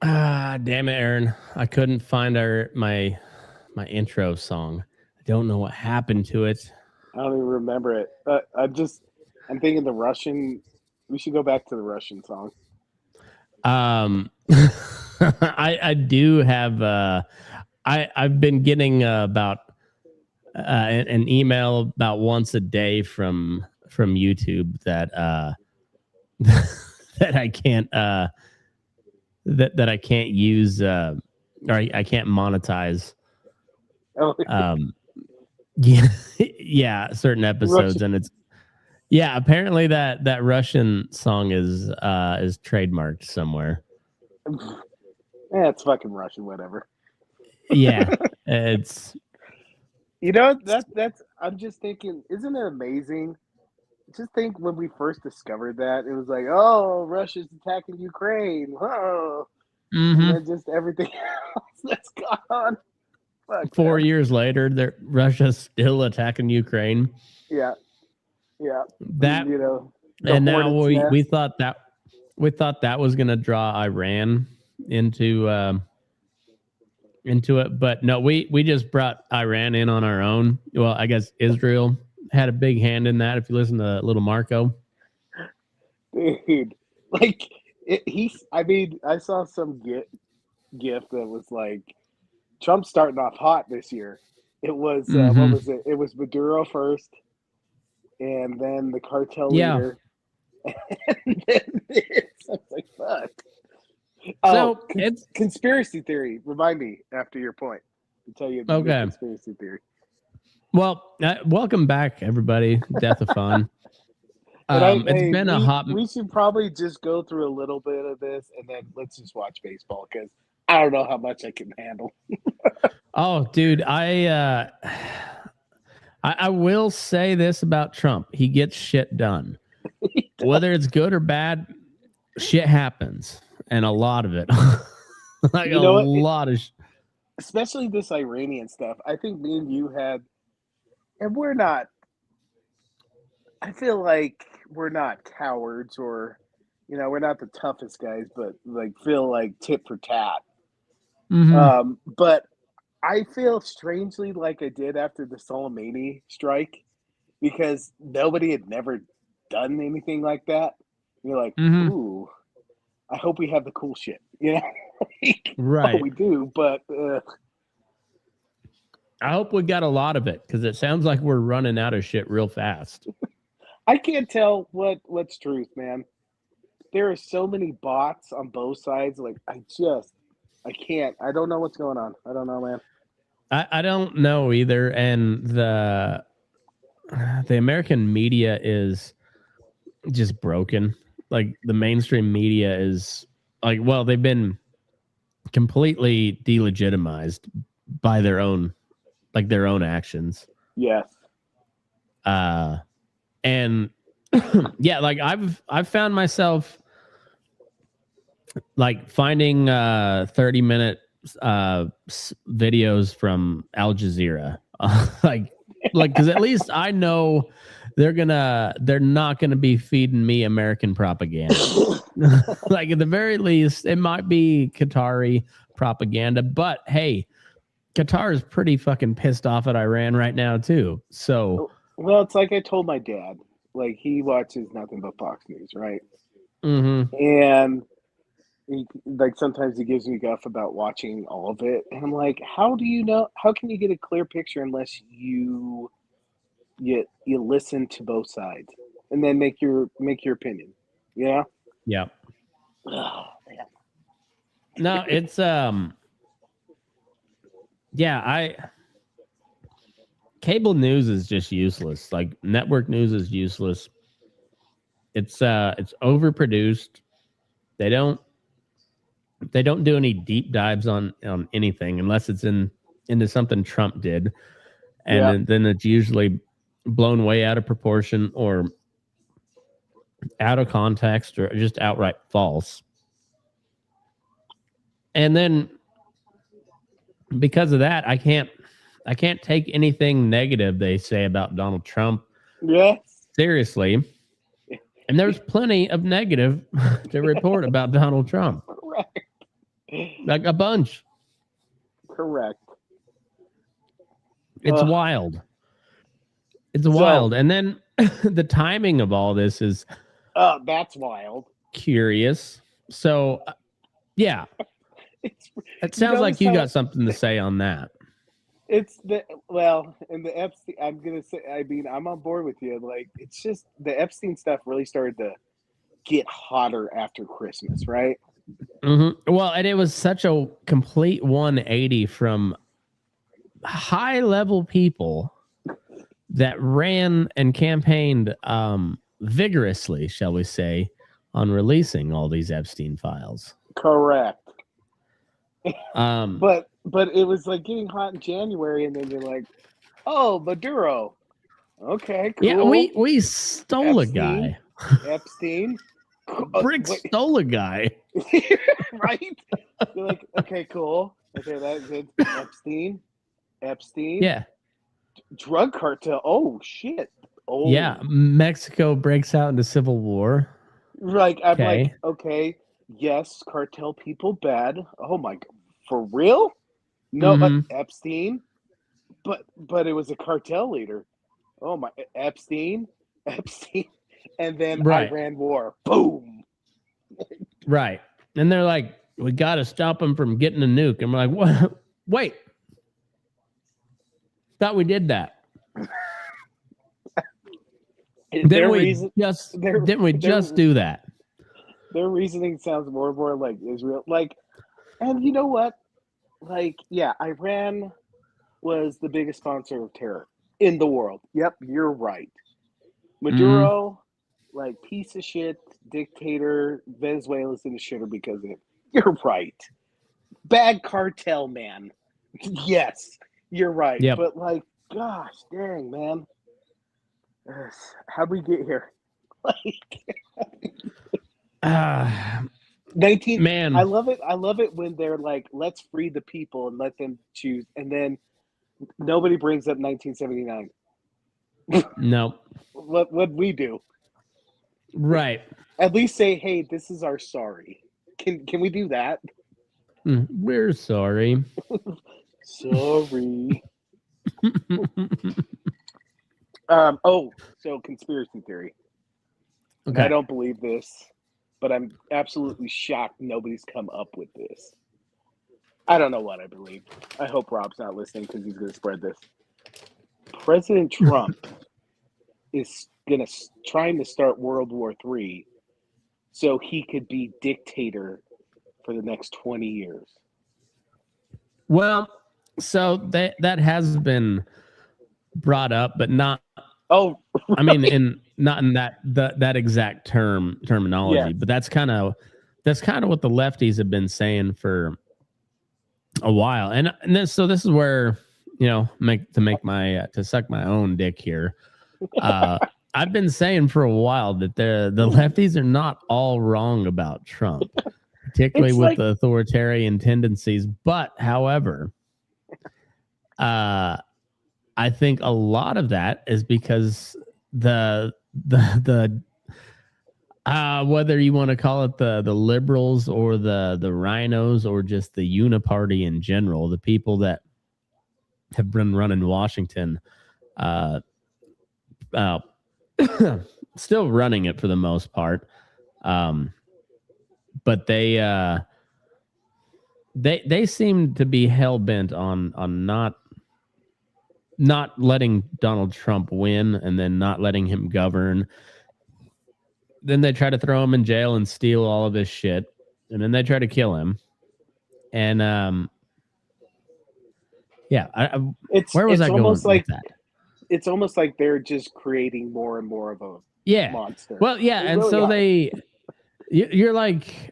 Damn it, Aaron. I couldn't find my intro song. I don't know what happened to it. I don't even remember it. I'm thinking the Russian. We should go back to the Russian song. I do have I've been getting about an email about once a day from YouTube that that I can't that I can't use or I can't monetize. Oh, Um, yeah, yeah, certain episodes, Russian. and it's yeah. Apparently that Russian song is trademarked somewhere. It's fucking Russian. Whatever. Yeah, it's That's. I'm just thinking. Isn't it amazing? Just think when we first discovered that it was like, oh, Russia's attacking Ukraine. Whoa. And mm-hmm. then just everything else that's gone on. Fuck, 4 man. years later. Russia's still attacking Ukraine. Yeah, yeah. And, That the and now hornet's we nest. thought that was going to draw Iran into it, but no, we just brought Iran in on our own. Well, I guess Israel had a big hand in that. If you listen to Little Marco, Dude, like he's. I mean, I saw some gift that was like Trump's starting off hot this year. It was what mm-hmm. was it? It was Maduro first, and then the cartel Yeah. leader, and then this. I was like, fuck. Oh, So it's conspiracy theory. Remind me after your point. I'll tell you the okay. conspiracy theory. Well, welcome back, everybody. Deathathon. And It's been a hot. we should probably just go through a little bit of this, and then let's just watch baseball because I don't know how much I can handle. Oh, dude, I will say this about Trump: he gets shit done, whether it's good or bad. Shit happens, and a lot of it, like a You know what? lot of. Especially this Iranian stuff. I think me and you had, and we're not. I feel like we're not cowards, or we're not the toughest guys, but like feel like tit for tat. Mm-hmm. But I feel strangely like I did after the Soleimani strike because nobody had never done anything like that. You're like, Mm-hmm. ooh, I hope we have the cool shit, Like, oh, Right. we do, but I hope we got a lot of it because it sounds like we're running out of shit real fast. I can't tell what's truth, man. There are so many bots on both sides. Like, I can't. I don't know what's going on. I don't know, man. I don't know either, and the American media is just broken. Like the mainstream media is like, well, they've been completely delegitimized by their own actions. Yes. And yeah, like I've found myself like finding 30-minute videos from Al Jazeera, like because at least I know they're not gonna be feeding me American propaganda. Like at the very least, it might be Qatari propaganda, but hey, Qatar is pretty fucking pissed off at Iran right now too. So, Well, it's like I told my dad. Like he watches nothing but Fox News, right? mm-hmm, And like sometimes he gives me guff about watching all of it, and I'm like, how do you know? How can you get a clear picture unless you listen to both sides and then make your opinion? Yeah. yeah. Oh, man. No, it's yeah, I cable news is just useless. Like network news is useless. It's overproduced. They don't they don't do any deep dives on anything unless it's into something Trump did. And Yeah. then it's usually blown way out of proportion or out of context or just outright false. And then because of that, I can't take anything negative they say about Donald Trump Yes. seriously. And there's plenty of negative to report about Donald Trump. Right. like a bunch. Correct. It's wild. It's wild. And then the timing of all this is that's wild. Curious. So, yeah. It sounds like you got something to say on that. It's and the Epstein, I'm going to say, I mean, I'm on board with you. Like, it's just the Epstein stuff really started to get hotter after Christmas, right? Mm-hmm. Well, and it was such a complete 180 from high level people that ran and campaigned vigorously, shall we say, on releasing all these Epstein files. Correct. But it was like getting hot in January, and then you're like, oh, Maduro. Okay, cool. Yeah, we stole Epstein, a guy. Epstein. Brick stole a guy. Right? You're like, okay, cool. Okay, that's good. Epstein. Yeah. Drug cartel. Oh, shit. Oh. Yeah, Mexico breaks out into civil war. Like, I'm like, okay, yes, cartel people bad. Oh my God, for real? No, Epstein, but it was a cartel leader. Oh my, Epstein, and then Iran war. Boom. Right, and they're like, we got to stop him from getting a nuke, and we're like, what? Wait, thought we did that. Didn't we just do that? Their reasoning sounds more and more like Israel. Like, and you know what? Like, yeah, Iran was the biggest sponsor of terror in the world. Yep, you're right. Maduro, like, piece of shit, dictator, Venezuela's in the shitter because of it. You're right. Bad cartel, man. Yes, you're right. Yep. But, like, gosh dang, man. How'd we get here? Like 19 man. I love it when they're like, let's free the people and let them choose, and then nobody brings up 1979. No. What'd we do? Right. At least say, hey, this is our sorry. Can we do that? We're sorry. Sorry. So conspiracy theory. Okay. I don't believe this, but I'm absolutely shocked nobody's come up with this. I don't know what I believe. I hope Rob's not listening because he's going to spread this. President Trump is trying to start World War III so he could be dictator for the next 20 years. Well, so that has been brought up, but not. Oh, right. I mean, not in that exact terminology, yes. But that's kind of what the lefties have been saying for a while, and this is where, you know, to suck my own dick here. I've been saying for a while that the lefties are not all wrong about Trump, particularly with the authoritarian tendencies. But however, I think a lot of that is because the whether you want to call it the liberals or the rhinos or just the uniparty in general, the people that have been running Washington, still running it for the most part, but they seem to be hell bent on not letting Donald Trump win and then not letting him govern. Then they try to throw him in jail and steal all of his shit, and then they try to kill him. And where was I going with that? It's almost like they're just creating more and more of a monster. Well, yeah, and really so you're like,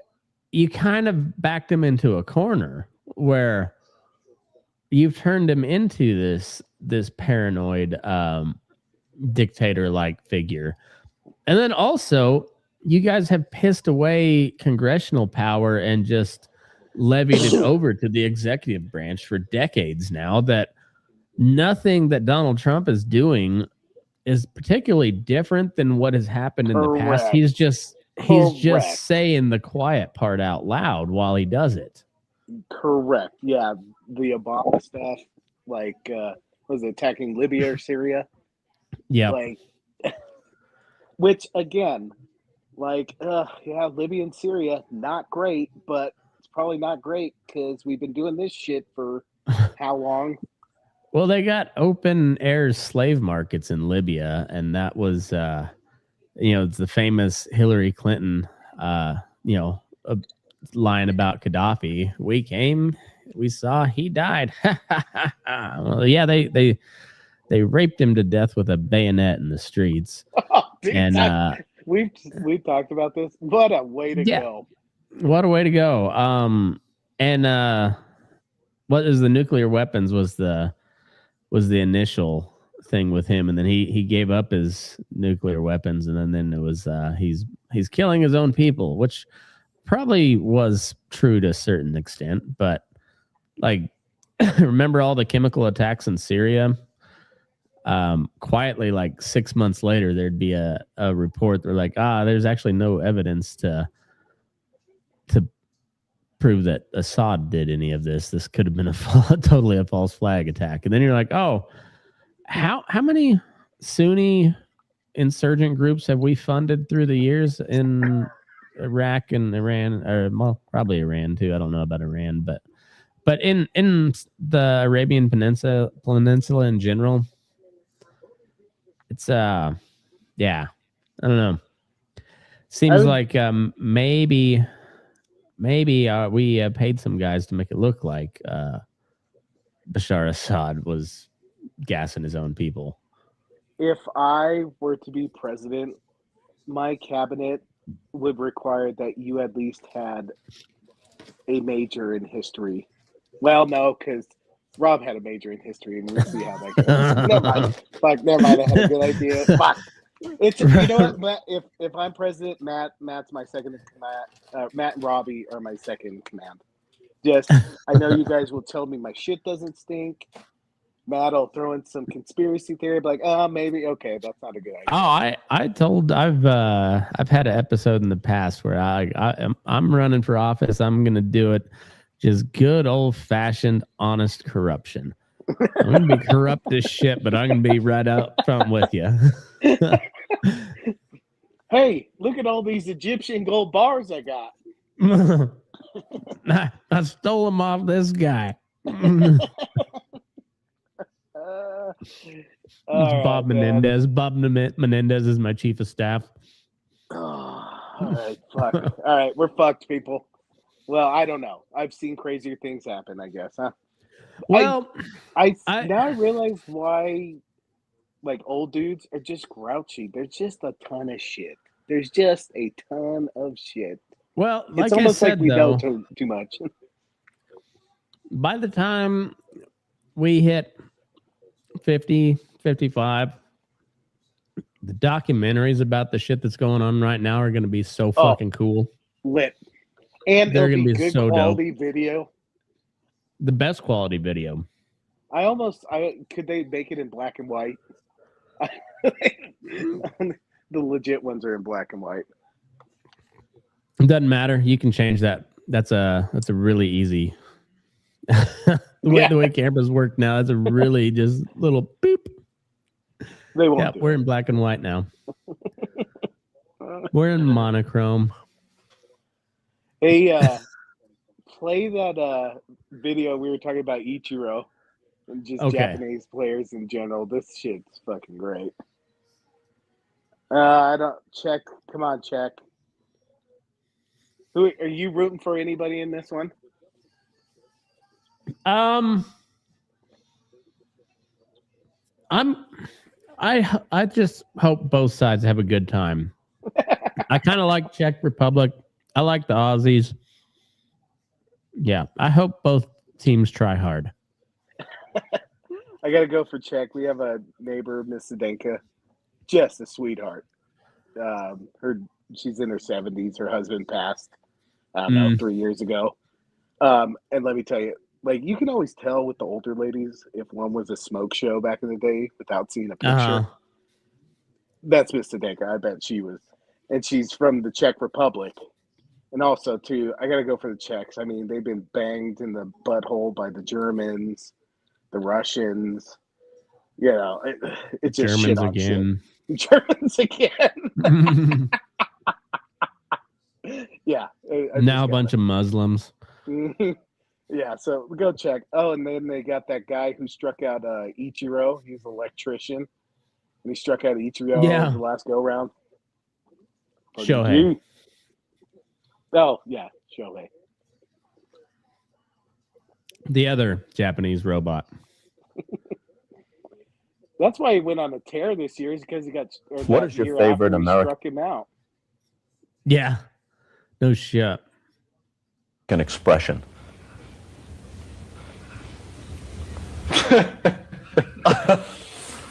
you kind of backed him into a corner where you've turned him into this paranoid dictator-like figure. And then also, you guys have pissed away congressional power and just levied it over to the executive branch for decades now, that nothing that Donald Trump is doing is particularly different than what has happened in the past. He's just saying the quiet part out loud while he does it. Correct. Yeah, the Obama stuff, like was it attacking Libya or Syria? Yeah. Like, which again, like, yeah, Libya and Syria, not great, but it's probably not great because we've been doing this shit for how long? Well, they got open air slave markets in Libya, and that was, it's the famous Hillary Clinton, line about Gaddafi. We came, we saw, he died. Well, yeah, they raped him to death with a bayonet in the streets, Oh, dude, and we've talked about this. What a way to yeah, go! what a way to go. And what is the nuclear weapons was the initial thing with him, and then he gave up his nuclear weapons, and then it was he's killing his own people, which probably was true to a certain extent, but like remember all the chemical attacks in Syria? Quietly, like 6 months later, there'd be a report. They're like, there's actually no evidence to prove that Assad did any of this. This could have been totally a false flag attack. And then you're like, oh, how many Sunni insurgent groups have we funded through the years in Iraq and Iran, or well, probably Iran too. I don't know about Iran, but in the Arabian Peninsula in general, it's yeah, I don't know. Seems like maybe we paid some guys to make it look like Bashar Assad was gassing his own people. If I were to be president, my cabinet would require that you at least had a major in history. Well, no, because Rob had a major in history, and we'll see how that goes. Never mind. Fuck, never mind. I had a good idea. Fuck. It's, you know what, Matt, if I'm president, Matt's my second command. Matt and Robbie are my second command. Just, I know you guys will tell me my shit doesn't stink. Matt will throw in some conspiracy theory, like, maybe, okay, that's not a good idea. I've had an episode in the past where I'm running for office. I'm gonna do it just good old fashioned honest corruption. I'm gonna be corrupt as shit, but I'm gonna be right out front with you. Hey, look at all these Egyptian gold bars I got. I stole them off this guy. Bob Menendez. Bob Menendez is my chief of staff. All right, fuck. All right, we're fucked, people. Well, I don't know. I've seen crazier things happen, I guess, huh? Well, I now realize why, like, old dudes are just grouchy. There's just a ton of shit. There's just a ton of shit. Well, like it's almost I said, like we though, know too much. By the time we hit 50, 55, the documentaries about the shit that's going on right now are going to be so fucking cool. Lit. And they're going to be good so quality dope. video. The best quality video. Could they make it in black and white? The legit ones are in black and white. It doesn't matter. You can change that. That's a really easy. the way cameras work now, it's a really just little beep. They won't. We're in black and white now. We're in monochrome. Hey, play that video we were talking about Ichiro and just Japanese players in general. This shit's fucking great. I don't check. Come on, check. Who are you rooting for? Anybody in this one? I just hope both sides have a good time. I kind of like Czech Republic. I like the Aussies. Yeah, I hope both teams try hard. I gotta go for Czech. We have a neighbor, Miss Zdenka, just a sweetheart. She's in her 70s. Her husband passed, I don't know, 3 years ago. And let me tell you, like, you can always tell with the older ladies if one was a smoke show back in the day without seeing a picture. That's Miss Zdenka. I bet she was. And she's from the Czech Republic. And also, too, I got to go for the Czechs. I mean, they've been banged in the butthole by the Germans, the Russians. You know, it's just shit Germans on again. shit. Germans again. Yeah. Now a bunch of Muslims. Yeah, so go check. Oh, and then they got that guy who struck out Ichiro. He's an electrician. And he struck out Ichiro the last go-round. Shohei. Oh, yeah, Shohei. The other Japanese robot. That's why he went on a tear this year, is because he got. What is your favorite American? Struck him out. Yeah. No shit. An expression.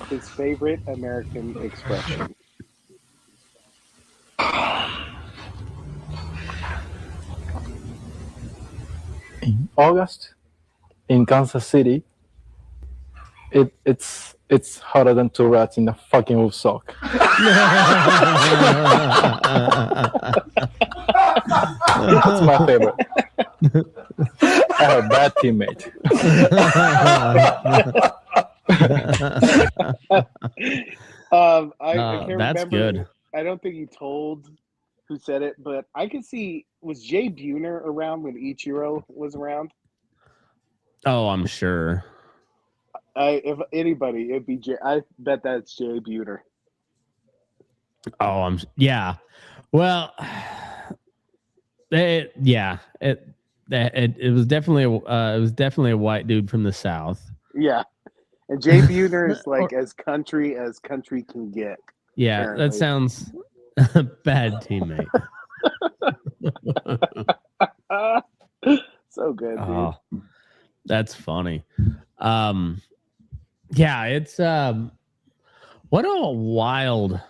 His favorite American expression. In August, in Kansas City, it's hotter than two rats in a fucking wolf sock. That's my favorite. I have a bad teammate. I can't that's remember. Good. I don't think he told who said it, but I could see, was Jay Buhner around when Ichiro was around? Oh, I'm sure. If anybody, it'd be Jay. I bet that's Jay Buhner. Oh, yeah. Well, it was definitely a white dude from the South. Yeah, and Jay Buhner is like as country can get. Yeah, apparently. That sounds a bad teammate. So good, dude. Oh, that's funny. Yeah, it's what a wild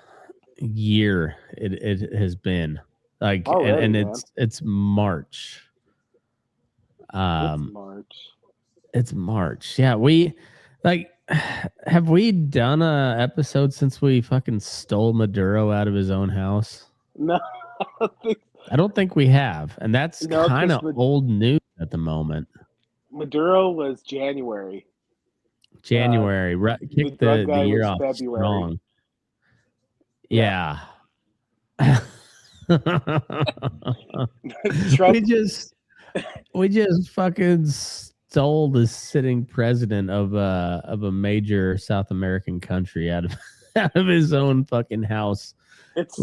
year it has been. Like, already, and it's March. It's March. Yeah, have we done a episode since we fucking stole Maduro out of his own house? No, I don't think we have, and that's kind of old news at the moment. Maduro was January. Right? Kicked the year off February. Strong. Yeah. we just fucking stole the sitting president of a major South American country out of his own fucking house. It's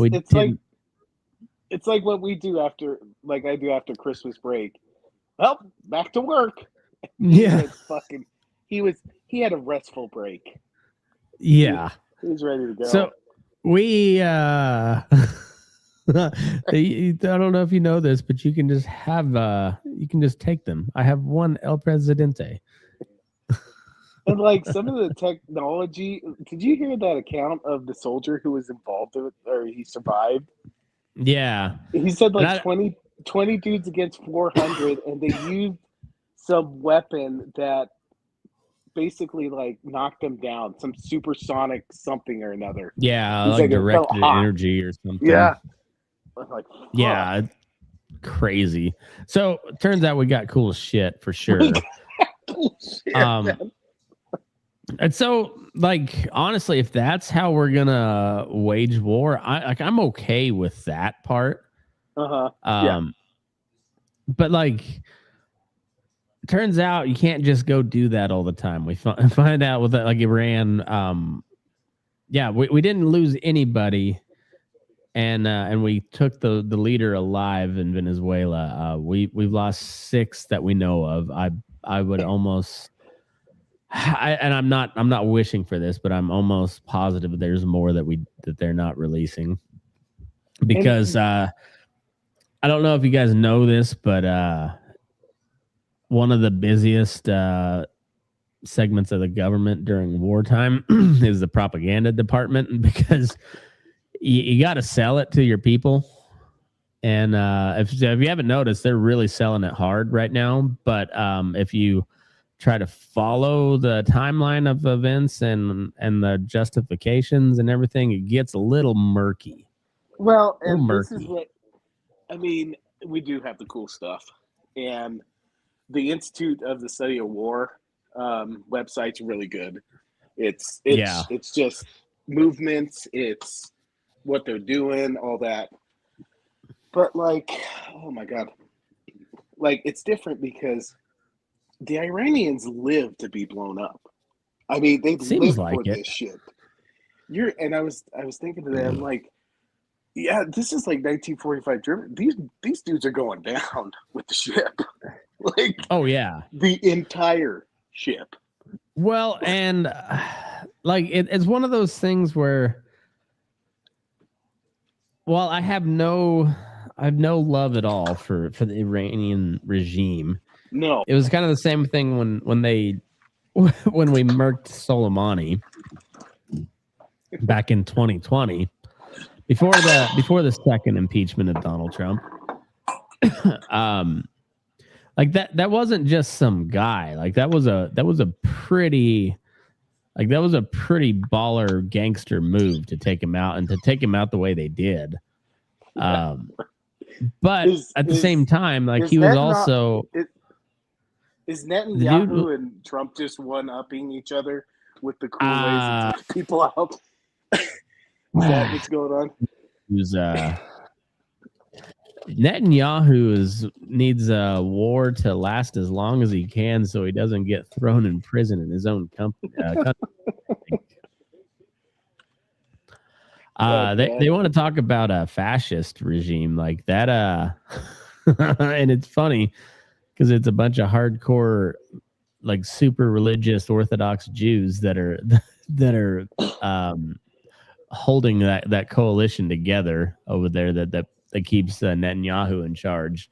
like what we do after, like I do after Christmas break. Well, back to work. Yeah. He had a restful break. Yeah. He was ready to go. So we I don't know if you know this, but you can just take them. I have one El Presidente. And like some of the technology, did you hear that account of the soldier who was involved in it, or he survived? Yeah. He said like 20 dudes against 400, and they used some weapon that basically like knocked them down, some supersonic something or another. Yeah, like directed energy or something. Yeah. Like, yeah, crazy. So turns out we got cool shit for sure. Cool shit, man. And so, like, honestly, if that's how we're gonna wage war, I'm okay with that part. Yeah. But like, turns out you can't just go do that all the time. We find out with like Iran. Yeah, we didn't lose anybody, and we took the leader alive in Venezuela. We've lost 6 that we know of. I would almost. And I'm not wishing for this, but I'm almost positive there's more that they're not releasing, because I don't know if you guys know this, but one of the busiest segments of the government during wartime is the propaganda department, because you got to sell it to your people. And if you haven't noticed, they're really selling it hard right now. But if you try to follow the timeline of events and the justifications and everything, it gets a little murky. Well, and this is what I mean. we do have the cool stuff, and the Institute of the Study of War website's really good. It's just movements, it's what they're doing, all that. But like, oh my god, like it's different because the Iranians live to be blown up. I mean, they live for this shit. I was thinking to them like, yeah, this is like 1945 Germany. These dudes are going down with the ship. Like, oh yeah, the entire ship. Well, and like it's one of those things where, well, I have no love at all for the Iranian regime. No, it was kind of the same thing when we murked Soleimani back in 2020, before the second impeachment of Donald Trump. Like that wasn't just some guy. Like that was a pretty baller gangster move to take him out, and to take him out the way they did. But at the same time, like he was also is Netanyahu and Trump just one-upping each other with the cool ways to take people out? Is that what's going on? Netanyahu needs a war to last as long as he can, so he doesn't get thrown in prison in his own country. They want to talk about a fascist regime like that, and it's funny because it's a bunch of hardcore, like super religious Orthodox Jews that are holding that coalition together over there that keeps Netanyahu in charge.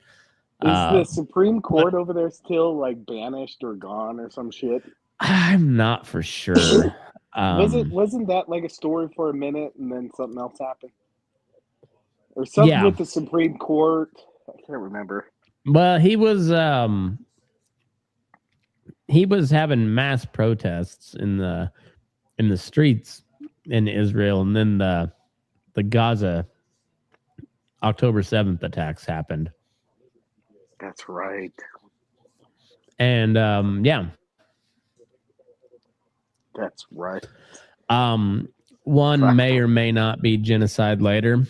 Is the Supreme Court over there still like banished or gone or some shit? I'm not for sure. Wasn't that like a story for a minute and then something else happened? Or something with the Supreme Court? I can't remember. Well, he was having mass protests in the streets in Israel, and then the Gaza October 7th attacks happened. That's right. And that's right. One may or may not be genocide later.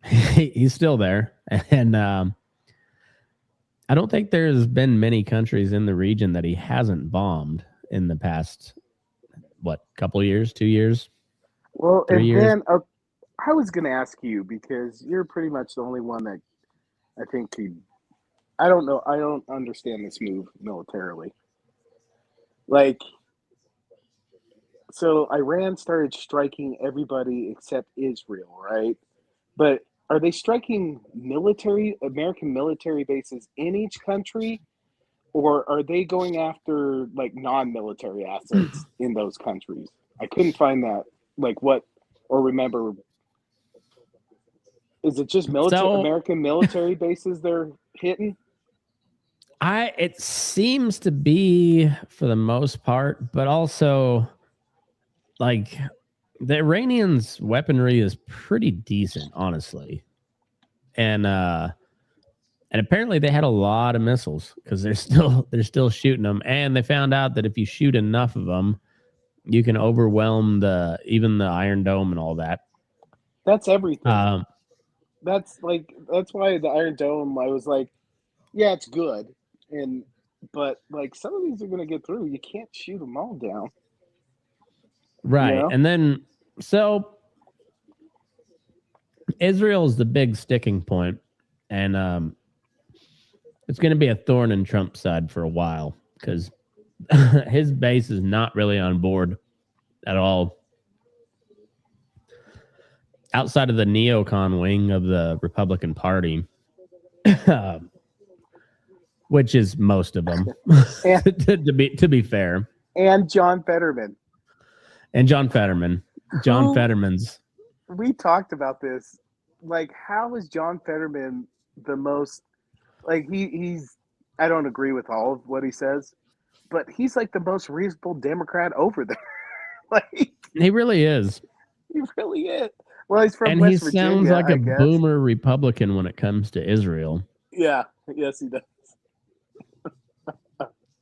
He's still there, and I don't think there's been many countries in the region that he hasn't bombed in the past, couple years, 2 years? Well, 3 years? Then I was going to ask you, because you're pretty much the only one that I think I don't know. I don't understand this move militarily. Like, so Iran started striking everybody except Israel, right? But are they striking American military bases in each country? Or are they going after like non-military assets in those countries? I couldn't find that. Like what, or remember, is it just American military bases they're hitting? It seems to be for the most part, but also like the Iranians' weaponry is pretty decent, honestly. And apparently they had a lot of missiles because they're still shooting them. And they found out that if you shoot enough of them, you can overwhelm even the Iron Dome and all that. That's everything. That's why the Iron Dome, I was like, yeah, it's good. But like some of these are going to get through. You can't shoot them all down. Right. You know? And then, so Israel is the big sticking point, and it's going to be a thorn in Trump's side for a while because his base is not really on board at all. Outside of the neocon wing of the Republican Party, which is most of them, to be fair. And John Fetterman. Fetterman's. We talked about this. Like, how is John Fetterman the most? Like, he's. I don't agree with all of what he says, but he's like the most reasonable Democrat over there. Like, he really is. He really is. Well, he's from And West he Virginia, sounds like I a guess. boomer Republican when it comes to Israel. Yeah. Yes, he does.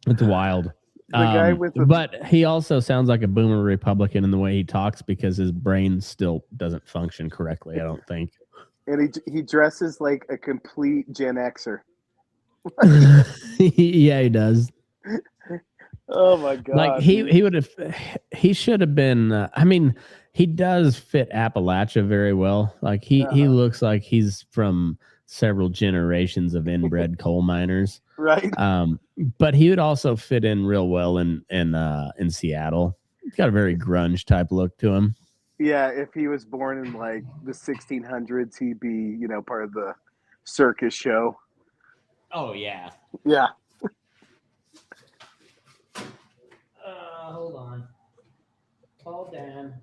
It's wild. The guy with the But he also sounds like a boomer Republican in the way he talks because his brain still doesn't function correctly, I don't think. and he dresses like a complete Gen Xer. Yeah, he does. Oh my god! Like he should have been. I mean, he does fit Appalachia very well. Like he looks like he's from several generations of inbred coal miners. Right. But he would also fit in real well in Seattle. He's got a very grunge type look to him. Yeah, if he was born in like the 1600s, he'd be part of the circus show. Oh yeah. Yeah. Hold on. Call Dan.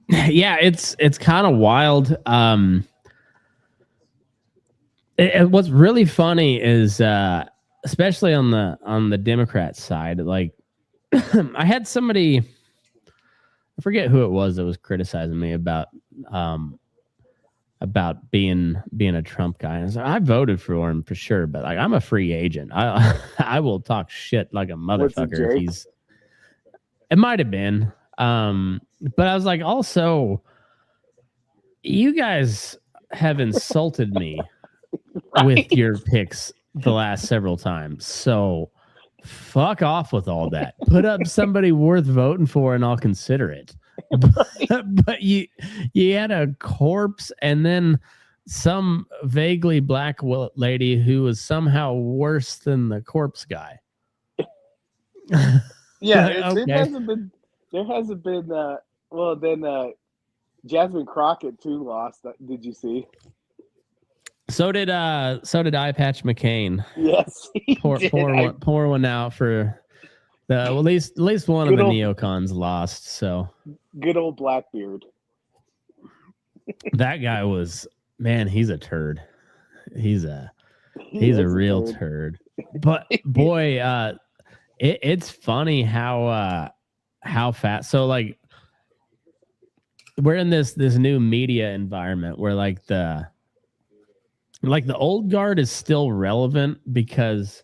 Yeah, it's kind of wild. What's really funny is especially on the Democrat side, like I had somebody, I forget who it was that was criticizing me about being a Trump guy. And I was like, I voted for him for sure, but like I'm a free agent. I will talk shit like a motherfucker if he's. It might have been, but I was like, also, you guys have insulted me with your picks the last several times, so fuck off with all that. Put up somebody worth voting for, and I'll consider it. But you had a corpse and then some vaguely black lady who was somehow worse than the corpse guy. Yeah, Okay. there hasn't been well then Jasmine Crockett too lost. Did you see? So did Eye Patch McCain. Yes. Pour one out for at least one of the neocons lost. So good old Blackbeard. That guy was, man, he's a turd. He's a real turd. But boy, it's funny how fast. So like we're in this new media environment where like the old guard is still relevant because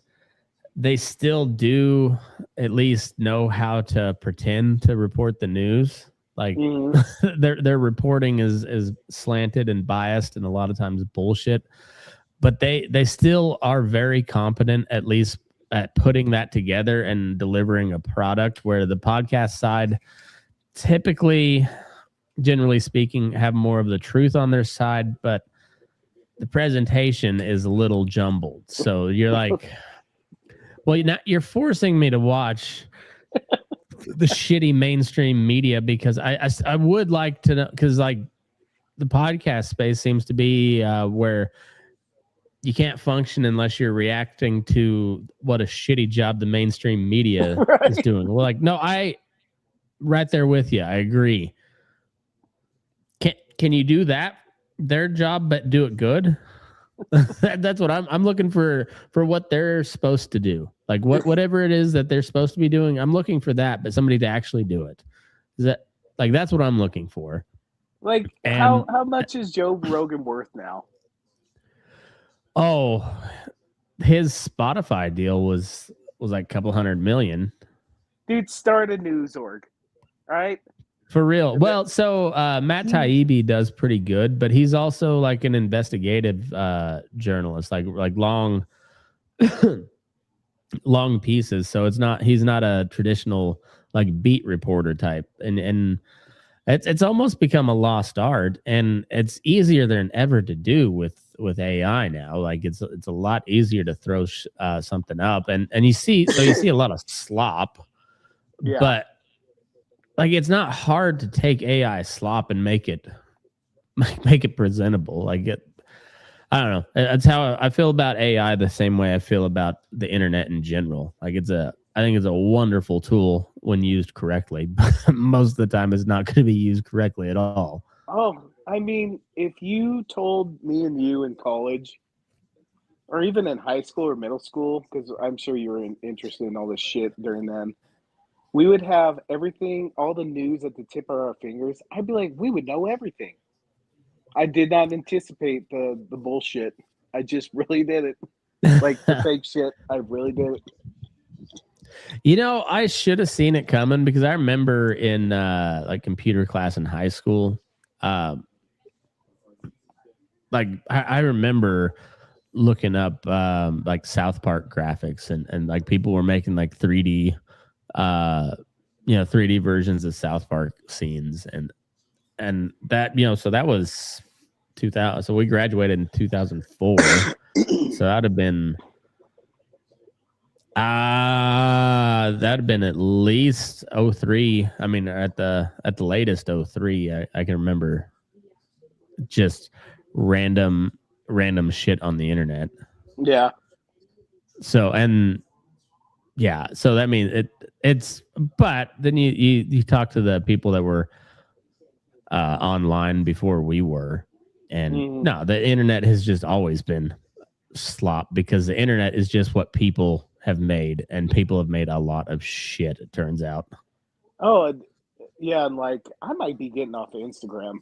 they still do at least know how to pretend to report the news. Like their reporting is slanted and biased and a lot of times bullshit, but they still are very competent, at least at putting that together and delivering a product, where the podcast side typically, generally speaking, have more of the truth on their side, but the presentation is a little jumbled. So you're like, well, you're forcing me to watch the shitty mainstream media because I would like to know, because like the podcast space seems to be where you can't function unless you're reacting to what a shitty job the mainstream media is doing. We're like, no, right there with you. I agree. Can you do that? Their job, but do it good. That's what I'm looking for what they're supposed to do. Like whatever it is that they're supposed to be doing, I'm looking for that, but somebody to actually do it. Is that like that's what I'm looking for? Like how much is Joe Rogan worth now? Oh, his Spotify deal was like a couple $100 million. Dude, start a news org. All right. For real. Well, so Matt Taibbi does pretty good, but he's also like an investigative journalist, like long long pieces. So he's not a traditional like beat reporter type. And it's almost become a lost art, and it's easier than ever to do with AI now. Like it's a lot easier to throw something up, and you see a lot of slop, but like it's not hard to take AI slop and make it presentable. Like I don't know. That's how I feel about AI. The same way I feel about the internet in general. Like I think it's a wonderful tool when used correctly, but most of the time it's not going to be used correctly at all. Oh, I mean, if you told me and you in college, or even in high school or middle school, because I'm sure you were interested in all this shit during then, we would have everything, all the news at the tip of our fingers. I'd be like, we would know everything. I did not anticipate the bullshit. I just really did it. Like the fake shit. I really did it. You know, I should have seen it coming because I remember in like computer class in high school, like I remember looking up like South Park graphics and like people were making like 3D 3D versions of South Park scenes and that, so that was 2000. So we graduated in 2004. So that'd have been at least 03. I mean, at the latest 03. I can remember just random shit on the internet. Yeah. So so that means it's but then you talk to the people that were online before we were, and no, the internet has just always been slop because the internet is just what people have made, and people have made a lot of shit, it turns out. Oh, yeah, and like I might be getting off of Instagram.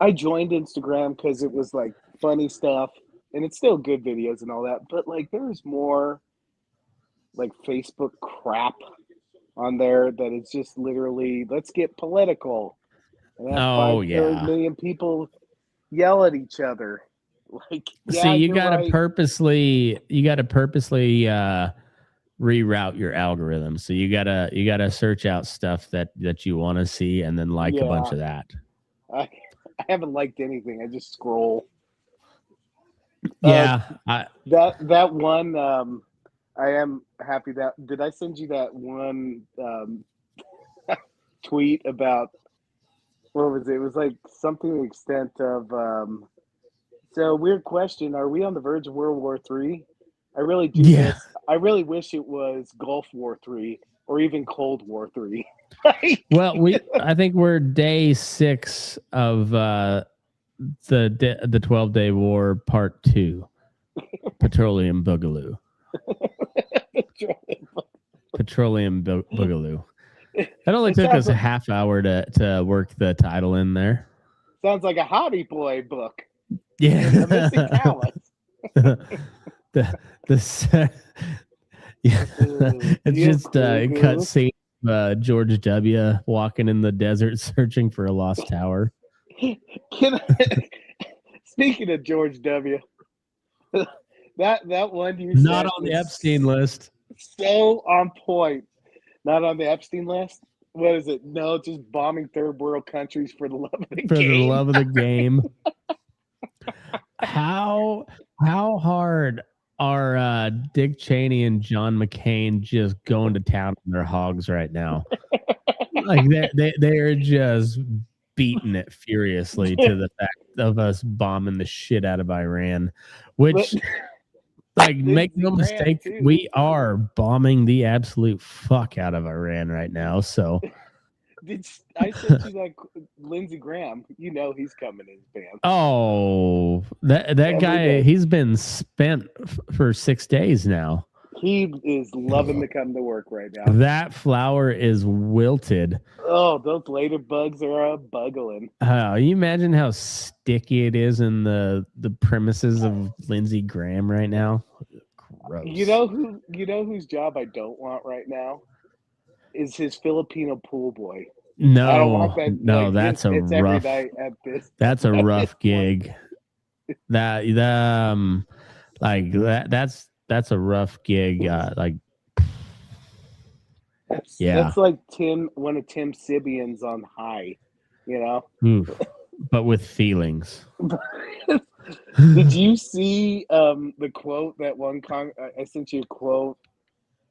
I joined Instagram because it was like funny stuff, and it's still good videos and all that, but like there's more like Facebook crap on there that it's just literally let's get political and have 5 million people yell at each other. Like, see, you gotta purposely reroute your algorithm. So you gotta search out stuff that you want to see and then like a bunch of that. I haven't liked anything. I just scroll. Yeah, that one. I am happy that did I send you that one tweet about what was it? It was like something to the extent of so weird question. Are we on the verge of World War III? I really do miss. I really wish it was Gulf War III or even Cold War III. Well, I think we're day 6 of the 12-day war part 2. Petroleum Boogaloo. Petroleum Boogaloo. It only took us a half hour to work the title in there. Sounds like a hobby boy book. Yeah. The missing talents. It's just a cut scene of George W. walking in the desert searching for a lost tower. Speaking of George W., that one you not on the Epstein list. So on point. Not on the Epstein list. What is it? No, just bombing third world countries for the love of the game. For the love of the game. How hard are Dick Cheney and John McCain just going to town on their hogs right now? Like they are just beating it furiously to the fact of us bombing the shit out of Iran, which like make no mistake, we are bombing the absolute fuck out of Iran right now. So I sent you that Lindsey Graham? You know he's coming in his band. Oh, that guy, he's been spent for 6 days now. He is loving to come to work right now. That flower is wilted. Oh, those later bugs are buggling. You imagine how sticky it is in the premises of Lindsey Graham right now? Gross. You know whose job I don't want right now is his Filipino pool boy. No, I don't want that. No, like, that's a rough. Every night at this. That's a rough gig. That's a rough gig. That's like one of Tim Sibian's on High, you know. Oof, but with feelings. Did you see the quote that I sent you a quote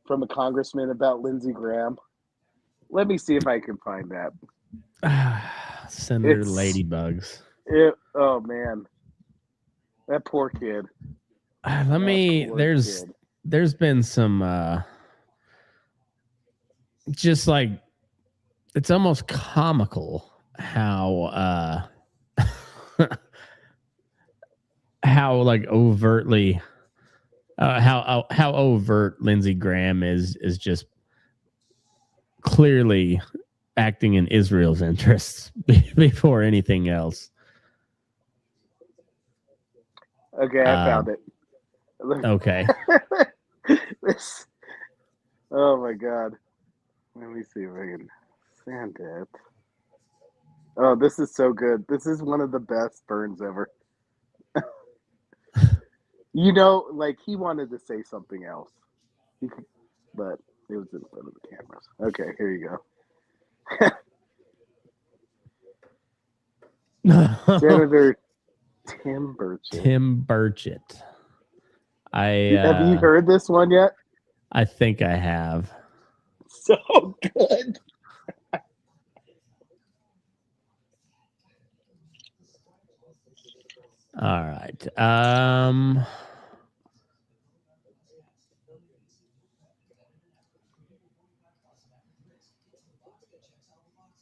from a congressman about Lindsey Graham? Let me see if I can find that. Senator Ladybugs. Oh man, that poor kid. There's been some just like it's almost comical how how like overtly how overt Lindsey Graham is just clearly acting in Israel's interests before anything else. Okay, I found it. Okay. Oh my god. Let me see if I can send it. Oh, this is so good. This is one of the best burns ever. You know, like he wanted to say something else, but it was in front of the cameras. Okay, here you go. Senator Tim Burchett. Tim Burchett. Have you heard this one yet? I think I have. So good. All right.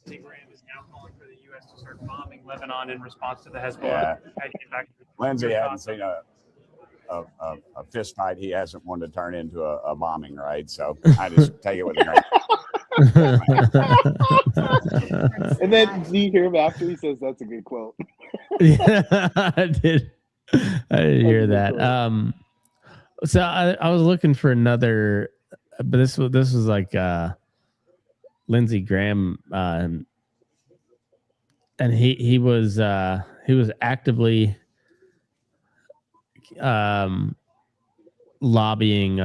Lindsey Graham is now calling for the U.S. to start bombing Lebanon in response to the Hezbollah. Yeah. Lindsey hadn't seen a fist fight he hasn't wanted to turn into a bombing, right? So I just take it with a grain. And then do you hear him after he says that's a good quote? Yeah, I did hear that. So I was looking for another, but this was like Lindsey Graham, and he was actively lobbying.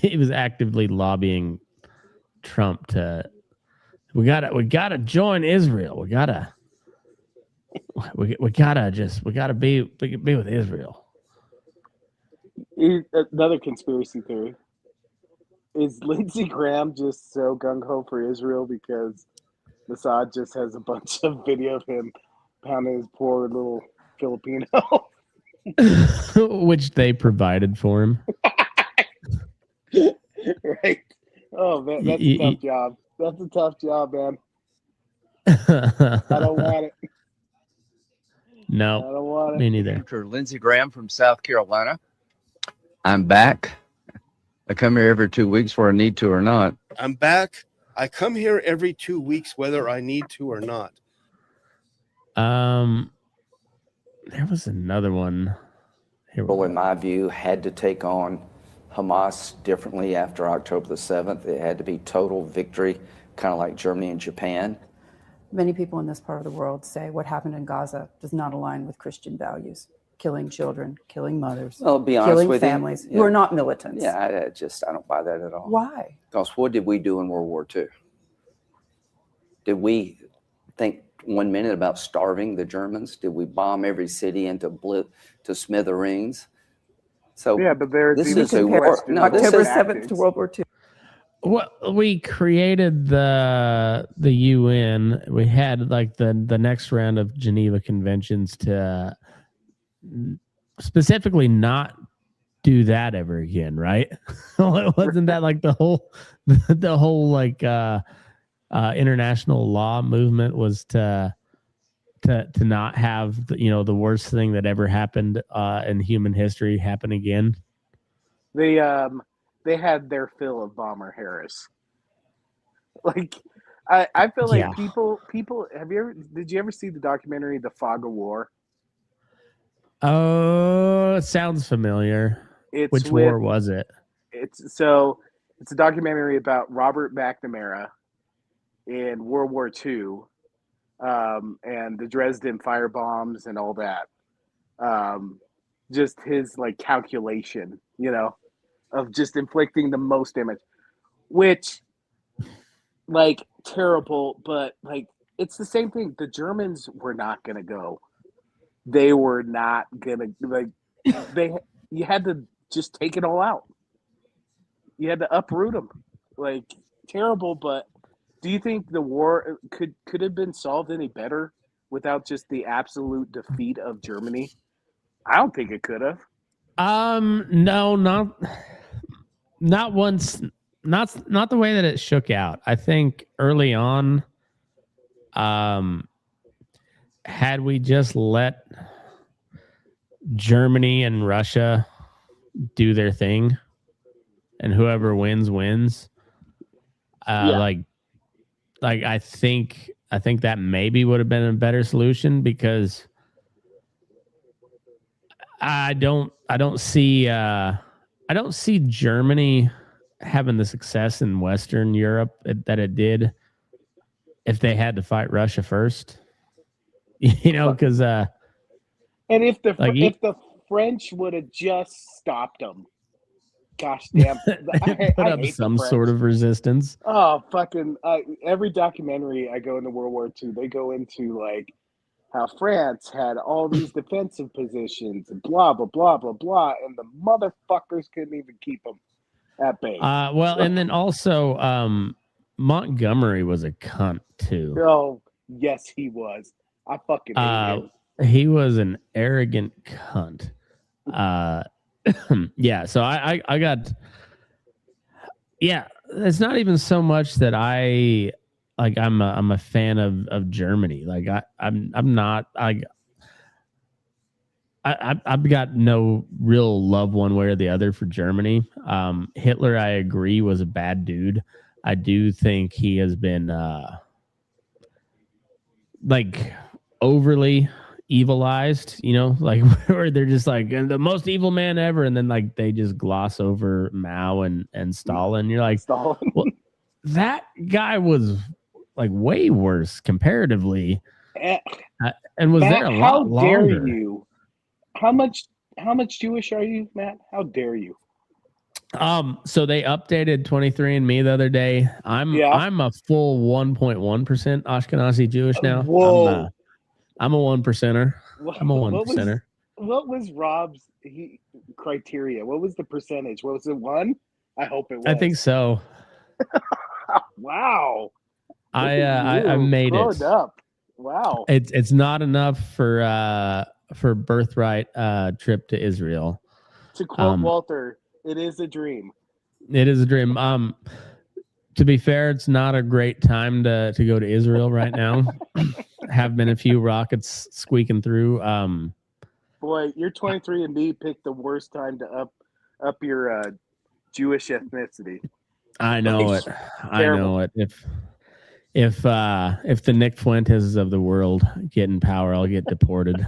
He was actively lobbying Trump to. We gotta join Israel. We gotta be with Israel. Another conspiracy theory. Is Lindsey Graham just so gung-ho for Israel because Mossad just has a bunch of video of him pounding his poor little Filipino? Which they provided for him. Right. Oh, man, that's a tough job. That's a tough job, man. I don't want it. No, I don't want it. me neither. Senator Lindsey Graham from South Carolina. I'm back. I come here every 2 weeks where I need to or not. I'm back. I come here every 2 weeks whether I need to or not. There was another one. Well, in my view, had to take on Hamas differently after October the 7th. It had to be total victory, kind of like Germany and Japan. Many people in this part of the world say what happened in Gaza does not align with Christian values. Killing children, killing mothers, I'll be honest killing with families you. who are not militants. Yeah, I don't buy that at all. Why? Because what did we do in World War II? Did we think 1 minute about starving the Germans? Did we bomb every city into smithereens? So yeah, but this is a war. No, October 7th to World War II. Well, we created the UN. We had like the next round of Geneva Conventions to specifically not do that ever again, right? Wasn't that like the whole like international law movement was to not have the worst thing that ever happened in human history happen again? They had their fill of Bomber Harris. Like I feel like people did you ever see the documentary The Fog of War? Oh, it sounds familiar. Which war was it? It's a documentary about Robert McNamara in World War II, and the Dresden firebombs and all that. Just his like calculation, of just inflicting the most damage, which like terrible, but like it's the same thing. The Germans were not gonna go. They were not gonna you had to just take it all out. You had to uproot them. Like terrible, but do you think the war could have been solved any better without just the absolute defeat of Germany? I don't think it could have. No, not once, not the way that it shook out. I think early on, had we just let Germany and Russia do their thing and whoever wins, Like I think that maybe would have been a better solution, because I don't see Germany having the success in Western Europe that it did if they had to fight Russia first. Because and if the French would have just stopped them, gosh damn, put up some sort of resistance. Oh, fucking! Every documentary I go into World War II, they go into like how France had all these defensive positions and blah blah blah blah blah, and the motherfuckers couldn't even keep them at bay. And then also, Montgomery was a cunt too. Oh, yes, he was. I fucking hate him. He was an arrogant cunt. Yeah. So I got. Yeah, it's not even so much that I'm a fan of Germany. Like I'm not. I've got no real love one way or the other for Germany. Hitler, I agree, was a bad dude. I do think he has been like overly evilized, like where they're just like the most evil man ever, and then like they just gloss over Mao and Stalin. You're like, Stalin. Well, that guy was like way worse comparatively, and was Matt, there a lot longer. How dare you? How much Jewish are you, Matt? How dare you? So they updated 23andMe the other day. I'm a full 1.1% Ashkenazi Jewish now. Whoa. I'm a 1%er. I'm a 1%er. What was Rob's criteria? What was the percentage? Was it 1? I hope it was. I think so. Wow. I made it. Up. Wow. It's not enough for birthright trip to Israel. To quote Walter, it is a dream. It is a dream. To be fair, it's not a great time to go to Israel right now. Have been a few rockets squeaking through. Boy, your 23andMe picked the worst time to up your Jewish ethnicity. I know it. I know it. If the Nick Fuentes of the world get in power, I'll get deported.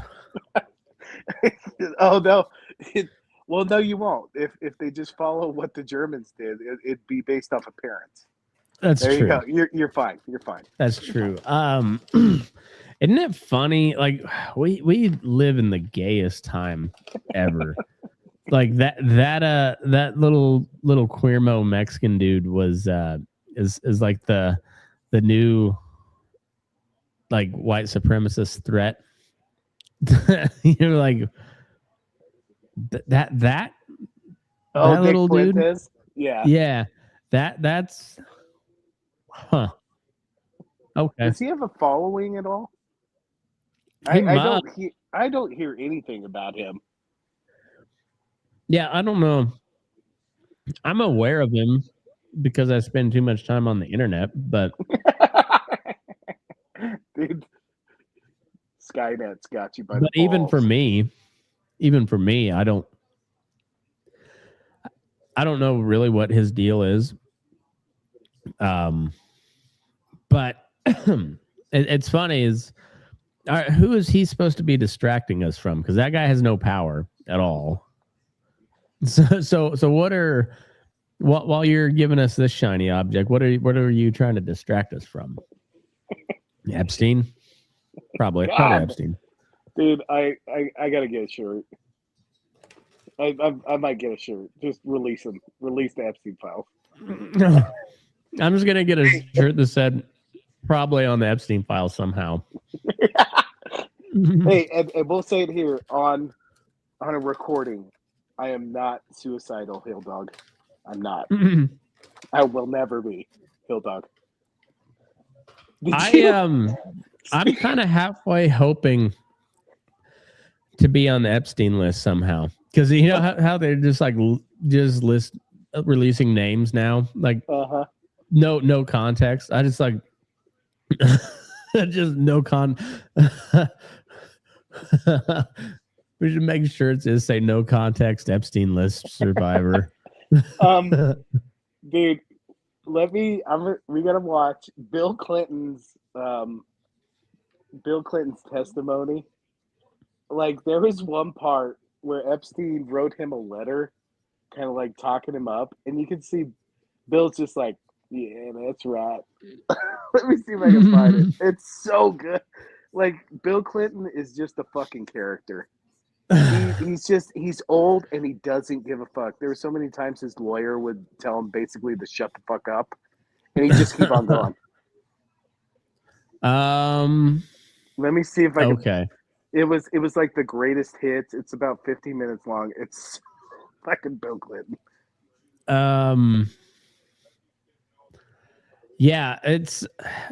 Oh no. Well, no, you won't. If they just follow what the Germans did, it'd be based off appearance. That's there true. You go. You're fine. You're fine. That's true. Isn't it funny? Like we live in the gayest time ever. Like that little queermo Mexican dude was is like the new like white supremacist threat. You're like that little dude. Yeah. That's huh. Okay. Does he have a following at all? I don't hear anything about him. Yeah, I don't know. I'm aware of him because I spend too much time on the internet, but dude, Skynet's got you by the balls. even for me, I don't know really what his deal is. But it's funny is who is he supposed to be distracting us from? Because that guy has no power at all. So while you're giving us this shiny object, what are you trying to distract us from? Epstein? Probably Epstein. Dude, I gotta get a shirt. I might get a shirt. Just release them. Release the Epstein files. I'm just gonna get a shirt that said probably on the Epstein file somehow. Hey, and we'll say it here on a recording. I am not suicidal, Hill Dog. I'm not. I will never be, Hill Dog. I'm kind of halfway hoping to be on the Epstein list somehow, because you know how they're just like releasing names now, like no context. I just like just no con. We should make sure it says say no context Epstein list survivor. Dude, We gotta watch Bill Clinton's testimony. Like, there was one part where Epstein wrote him a letter, kind of like talking him up, and you can see Bill's just like, yeah, that's right. Let me see if I can find it. It's so good. Like, Bill Clinton is just a fucking character. He's old and he doesn't give a fuck. There were so many times his lawyer would tell him basically to shut the fuck up, and he just keep on going. Let me see if I can. Okay. It was like the greatest hits. It's about 15 minutes long. It's fucking Bill Clinton. Yeah, it's.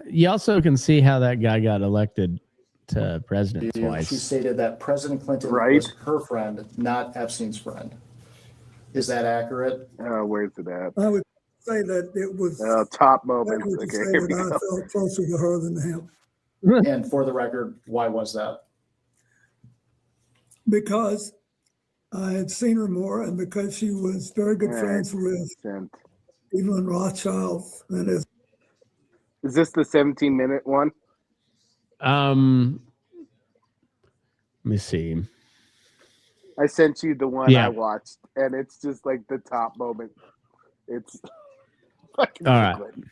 You also can see how that guy got elected to president She twice. stated that President Clinton Right. was her friend, not Epstein's friend. Is that accurate? Where's it at? I would say that it was top moments. I would Okay, say here we that I go. felt closer to her than him And for the record, why was that? because I had seen her more, and because she was very good friends with Sent. Evelyn Rothschild and his. Is this the 17-minute one? Let me see. I sent you the one Yeah. I watched, and it's just like the top moment. It's fucking All right. Clinton.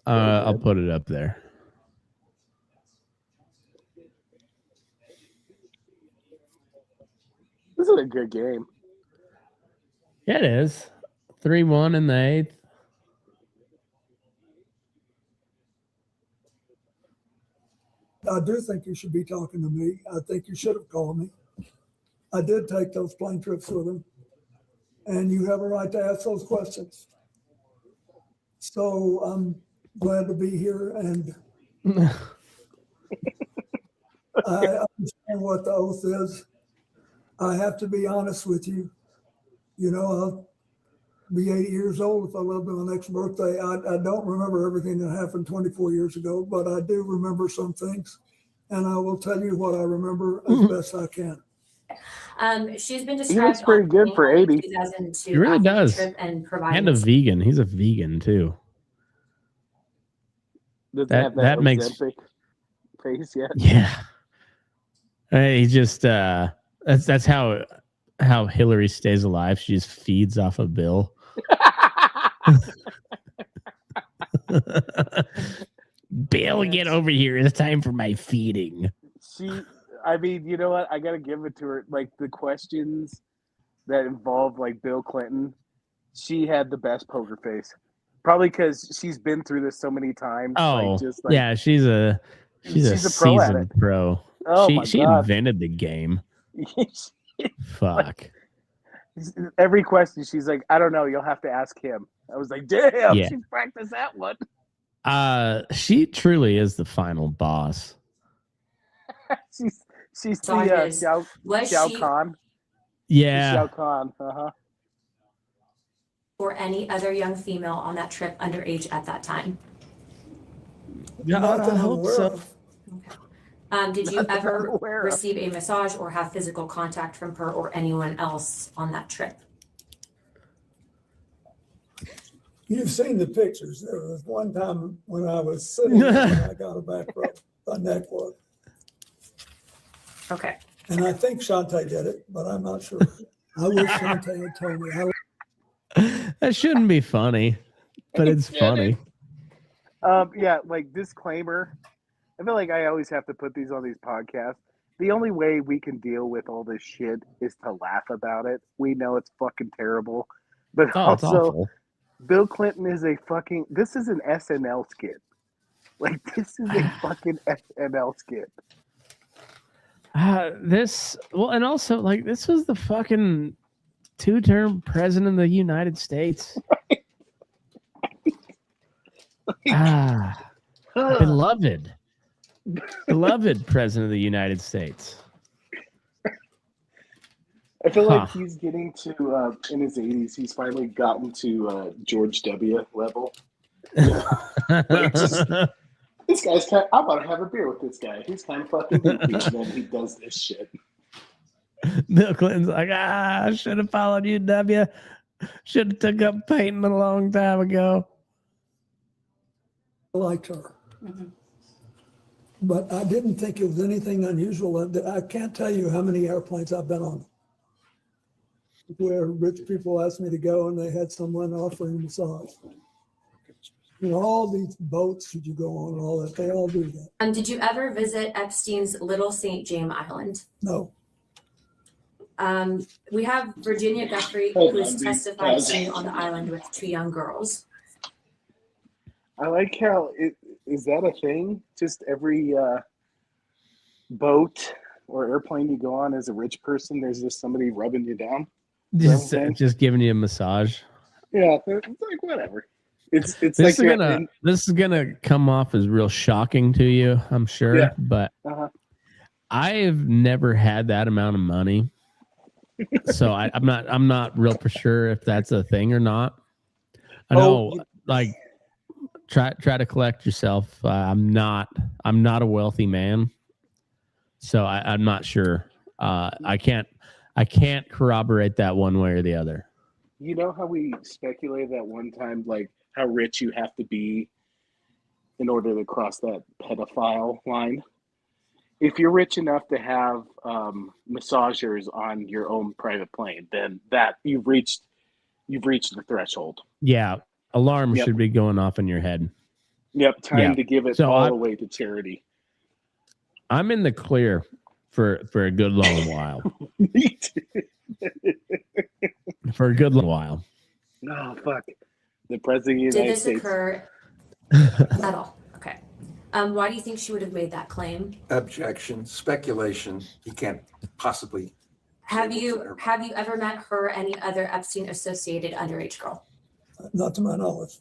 I'll put it up there. This is a good game. Yeah, it is. 3-1 in the 8th. I do think you should be talking to me. I think you should have called me. I did take those plane trips with him, and you have a right to ask those questions. So I'm glad to be here, and I understand what the oath is. I have to be honest with you. You know, I'll be 80 years old if I live to my next birthday. I don't remember everything that happened 24 years ago, but I do remember some things, and I will tell you what I remember as best I can. She's been He described looks pretty good for 80. 2002 He really after the does. trip and And providing a vegan. He's a vegan too. Doesn't That- have that makes- Ozempic face yet. Yeah. He just that's how Hillary stays alive. She just feeds off of Bill. Bill, get over here. It's time for my feeding. I mean, you know what? I gotta give it to her. Like, the questions that involved like Bill Clinton, she had the best poker face. Probably because she's been through this so many times. Oh, like, yeah, she's a she's a pro at seasoned it. pro. Oh my she God. invented the game. Fuck. Every question, she's like, I don't know. You'll have to ask him. I was like, damn, Yeah. she's practiced that one. She truly is the final boss. She's the Massages. Xiao she- Kahn. Yeah. Xiao Kahn. or any other young female on that trip underage at that time. Yeah, Not that I I'm hope aware so. of. Did you Not that ever I'm aware of. receive a massage or have physical contact from her or anyone else on that trip? You've seen the pictures. There was one time when I was sitting there and I got a back rub, a neck rub. Okay. And I think Shantae did it, but I'm not sure. I wish Shantae had told me. That shouldn't be funny, but it's funny. Yeah, like, disclaimer. I feel like I always have to put these on these podcasts. The only way we can deal with all this shit is to laugh about it. We know it's fucking terrible, but Oh, it's also awful. Bill Clinton is a fucking. This is an SNL skit. Like, this is a fucking SNL skit. And also, like, this was the fucking 2-term president of the United States. Beloved president of the United States. I feel like he's getting to in his 80s. He's finally gotten to George W. level. Like, just, this guy's kind. I'm about to have a beer with this guy. He's kind of fucking goofy, and then he does this shit. Bill Clinton's like, I should have followed you, W. Should have took up painting a long time ago. liked her. But I didn't think it was anything unusual. I can't tell you how many airplanes I've been on where rich people asked me to go and they had someone offering massage. You know, all these boats that you go on and all that, they all do that. Did you ever visit Epstein's Little St. James Island? No. We have Virginia Guthrie, who has testified to you on the island with 2 young girls. I like how is that a thing? Just every boat or airplane you go on as a rich person, there's just somebody rubbing you down. Just giving you a massage. Yeah, it's like whatever. It's this like is gonna come off as real shocking to you, I'm sure. Yeah. But I've never had that amount of money, so I'm not real for sure if that's a thing or not. I know, like, try to collect yourself. I'm not a wealthy man, so I'm not sure. I can't corroborate that one way or the other. You know how we speculated that one time, like how rich you have to be in order to cross that pedophile line? If you're rich enough to have massagers on your own private plane, then that you've reached the threshold. Yeah, alarm should be going off in your head. Yep, time to give it all away to charity. I'm in the clear for a good long while. Me too. For a good long while. No, fuck. The president of the United States. Did this occur at all? Okay. Why do you think she would have made that claim? Objection, speculation. You can't possibly. Have you ever met her or any other Epstein associated underage girl? Not to my knowledge.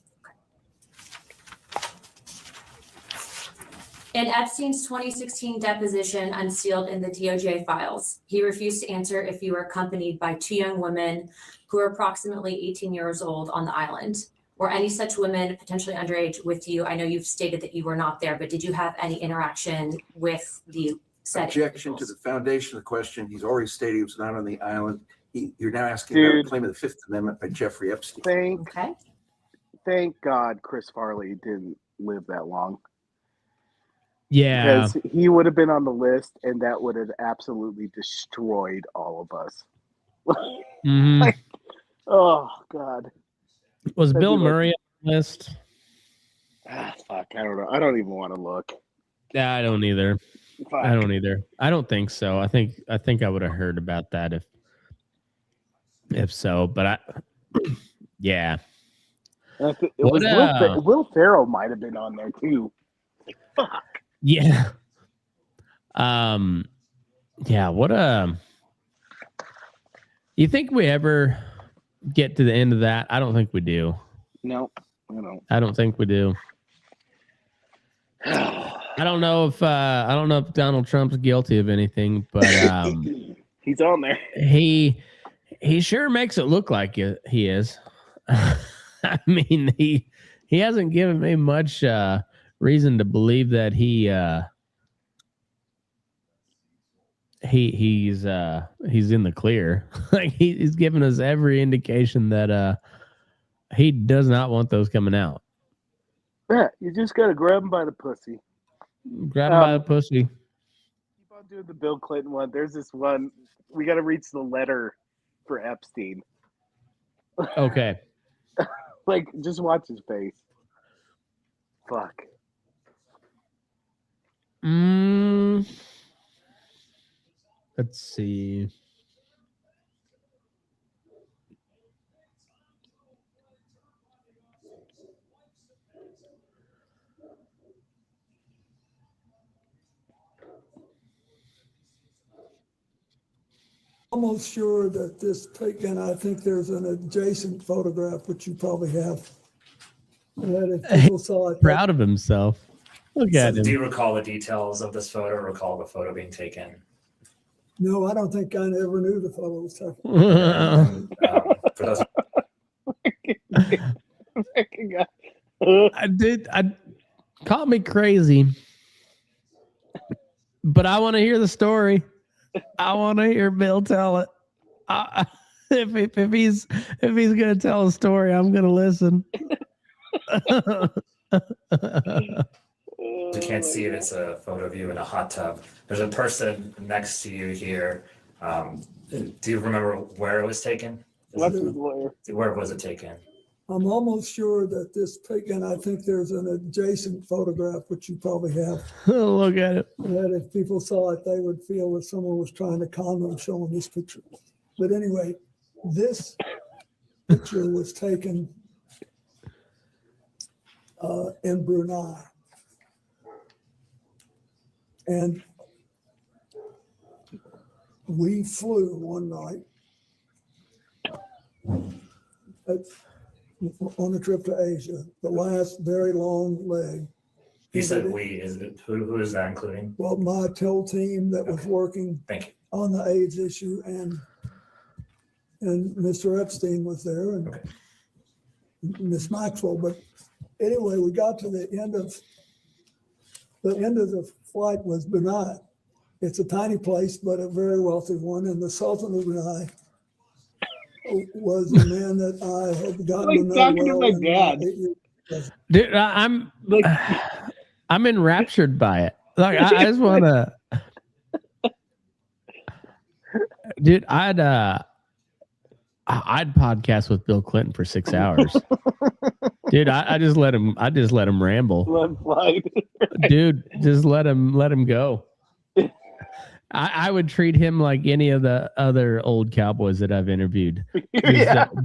In Epstein's 2016 deposition unsealed in the DOJ files, he refused to answer if you were accompanied by 2 young women who were approximately 18 years old on the island. Were any such women potentially underage with you? I know you've stated that you were not there, but did you have any interaction with the said Objection to the foundation of the question. He's already stated he was not on the island. You're now asking about a claim of the Fifth Amendment by Jeffrey Epstein. Thank God Chris Farley didn't live that long. Yeah. Because he would have been on the list and that would have absolutely destroyed all of us. Like, oh, God. Was Bill Murray on the list? Fuck, I don't know. I don't even want to look. Yeah, I don't either. Fuck. I don't either. I don't think so. I think I would have heard about that if so. But yeah. It was Will Ferrell might have been on there too. Like, fuck. Yeah. Yeah. You think we ever get to the end of that? I don't think we do. No, I don't. I don't think we do. I don't know if Donald Trump's guilty of anything, but he's on there. He sure makes it look like he is. I mean, he hasn't given me much reason to believe that he's in the clear. Like he's given us every indication that he does not want those coming out. Yeah, you just gotta grab him by the pussy. Grab him by the pussy. Keep on doing the Bill Clinton one. There's this one. We got to reach the letter for Epstein. Okay. Like, just watch his face. Fuck. Let's see. Almost sure that this taken, I think there's an adjacent photograph, which you probably have. That if people saw it. Proud of himself. Look at him. Do you recall the details of this photo? Recall the photo being taken? No, I don't think I ever knew the photo was taken. For those I caught me crazy, but I want to hear the story. I want to hear Bill tell it. If he's gonna tell a story, I'm gonna listen. You can't see it. It's a photo of you in a hot tub. There's a person next to you here. Do you remember where it was taken? Where was it taken? I'm almost sure that this pic, and I think there's an adjacent photograph, which you probably have. Look at it. That if people saw it, they would feel that someone was trying to con them showing this picture. But anyway, this picture was taken in Brunei. And we flew one night on a trip to Asia, the last very long leg. You said we. Is it who is that including? Well, my TIL team that was working on the AIDS issue, and Mr. Epstein was there, and Miss Maxwell. But anyway, we got to the end of the flight was Brunei. It's a tiny place, but a very wealthy one. And the Sultan of Brunei was the man that I had gotten to know talking well. to my dad. Dude, I'm enraptured by it. Like I just want to, dude. I'd podcast with Bill Clinton for 6 hours. Dude, I just let him ramble. Let him fly. Dude, just let him go. I would treat him like any of the other old cowboys that I've interviewed.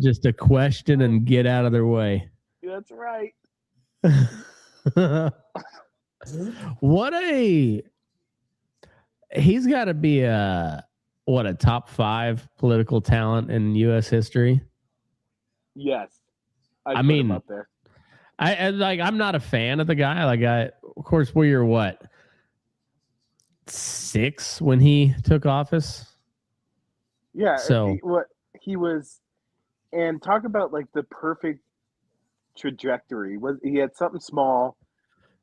Just a question and get out of their way. That's right. He's got to be a top 5 political talent in U.S. history. Yes. I mean, him up there. I'm not a fan of the guy. Of course, we were what, 6 when he took office. Yeah. So he was, and talk about like the perfect trajectory. He had something small,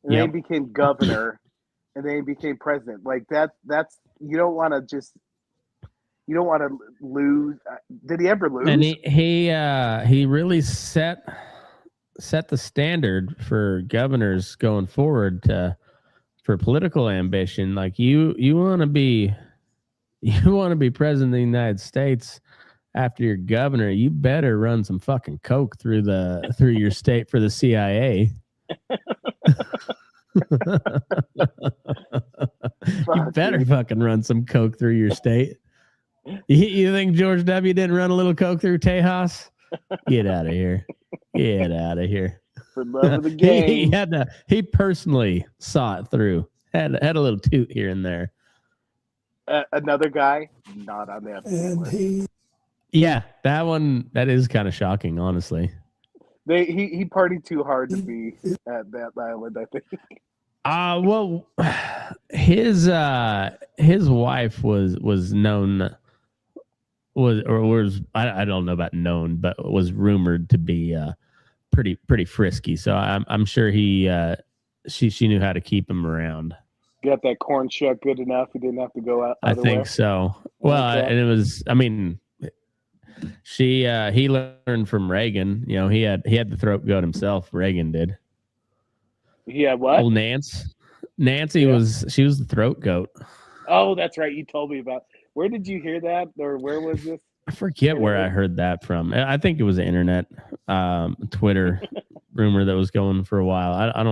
and then he became governor, and then he became president. Like that's you don't want to lose. Did he ever lose? And he really set the standard for governors going forward for political ambition. Like you want to be president of the United States after you're governor, you better run some fucking coke through your state for the CIA. You better fucking run some coke through your state. You think George W. didn't run a little coke through Tejas? Get out of here. Get out of here. For love of the game. He personally saw it through. Had a little toot here and there. Another guy, not on that. And that is kind of shocking, honestly. He partied too hard to be at that island, I think. Well, his wife was known. I don't know about known, but was rumored to be pretty frisky. So I'm sure she knew how to keep him around. Got that corn shuck good enough. He didn't have to go out. I think so. Well, and it was. I mean, he learned from Reagan. You know, he had the throat goat himself. Reagan did. He had what? Old Nancy was the throat goat. Oh, that's right. You told me about. Where did you hear that, or where was this? I forget where I heard that from. I think it was the internet, Twitter rumor that was going for a while. I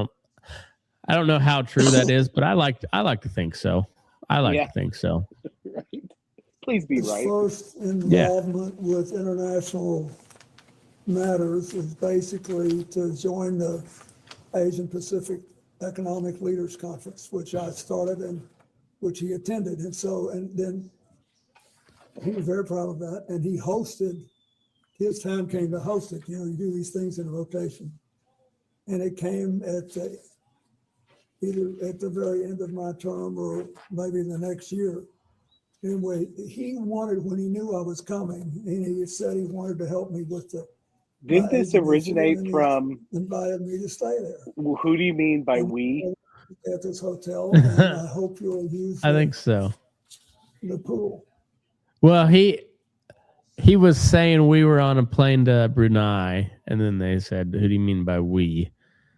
don't know how true that is, but I like to think so. To think so. Right. Please be right. First involvement with international matters was basically to join the Asian Pacific Economic Leaders Conference, which I started and which he attended. And then he was very proud of that. And he hosted, his time came to host it. You know, you do these things in rotation. And it came either at the very end of my term or maybe the next year. Anyway, he wanted, when he knew I was coming, and he said he wanted to help me with the. Did this originate from? Invited me to stay there. Who do you mean by we? At this hotel, and I hope you'll use. I think so. The pool. Well, he was saying we were on a plane to Brunei, and then they said, "Who do you mean by we?"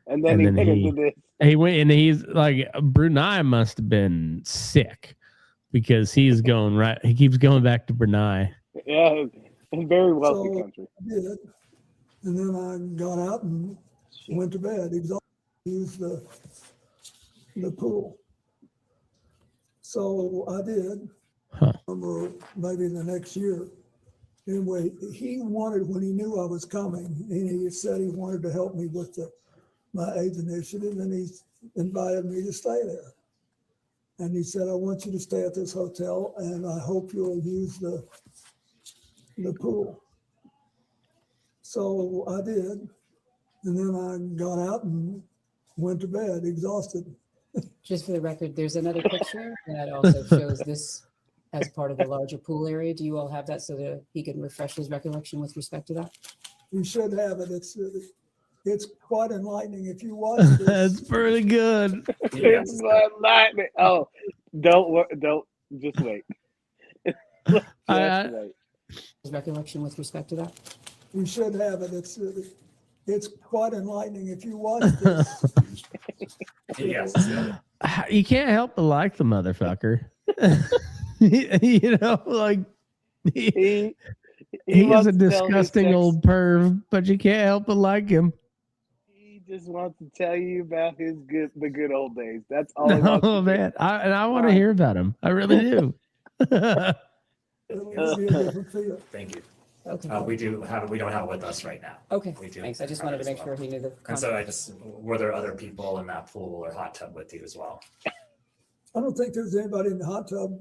And then he went into this. He went, and he's like, Brunei must have been sick because he's going right. He keeps going back to Brunei. Yeah, a very wealthy country. I did. And then I got out and went to bed. Exhausted. Used the pool. So I did. Remember, maybe the next year. Anyway, he wanted, when he knew I was coming, and he said he wanted to help me with my AIDS initiative, and he invited me to stay there. And he said, I want you to stay at this hotel, and I hope you'll use the pool. So I did. And then I got out and went to bed, exhausted. Just for the record, there's another picture that also shows this as part of the larger pool area. Do you all have that so that he can refresh his recollection with respect to that? You should have it. It's quite enlightening if you watch this. That's pretty good. It's enlightening. Oh, don't just wait. His recollection with respect to that? You should have it. It's quite enlightening if you watch this. Yes. You can't help but like the motherfucker. You know, like he's a disgusting old perv, but you can't help but like him. He just wants to tell you about the good old days. That's all. He wants Oh man, I want to hear about him. I really do. Thank you. Okay. We don't have it with us right now. Okay. We do. Thanks. I just wanted to make sure he knew the. And so were there other people in that pool or hot tub with you as well? I don't think there's anybody in the hot tub.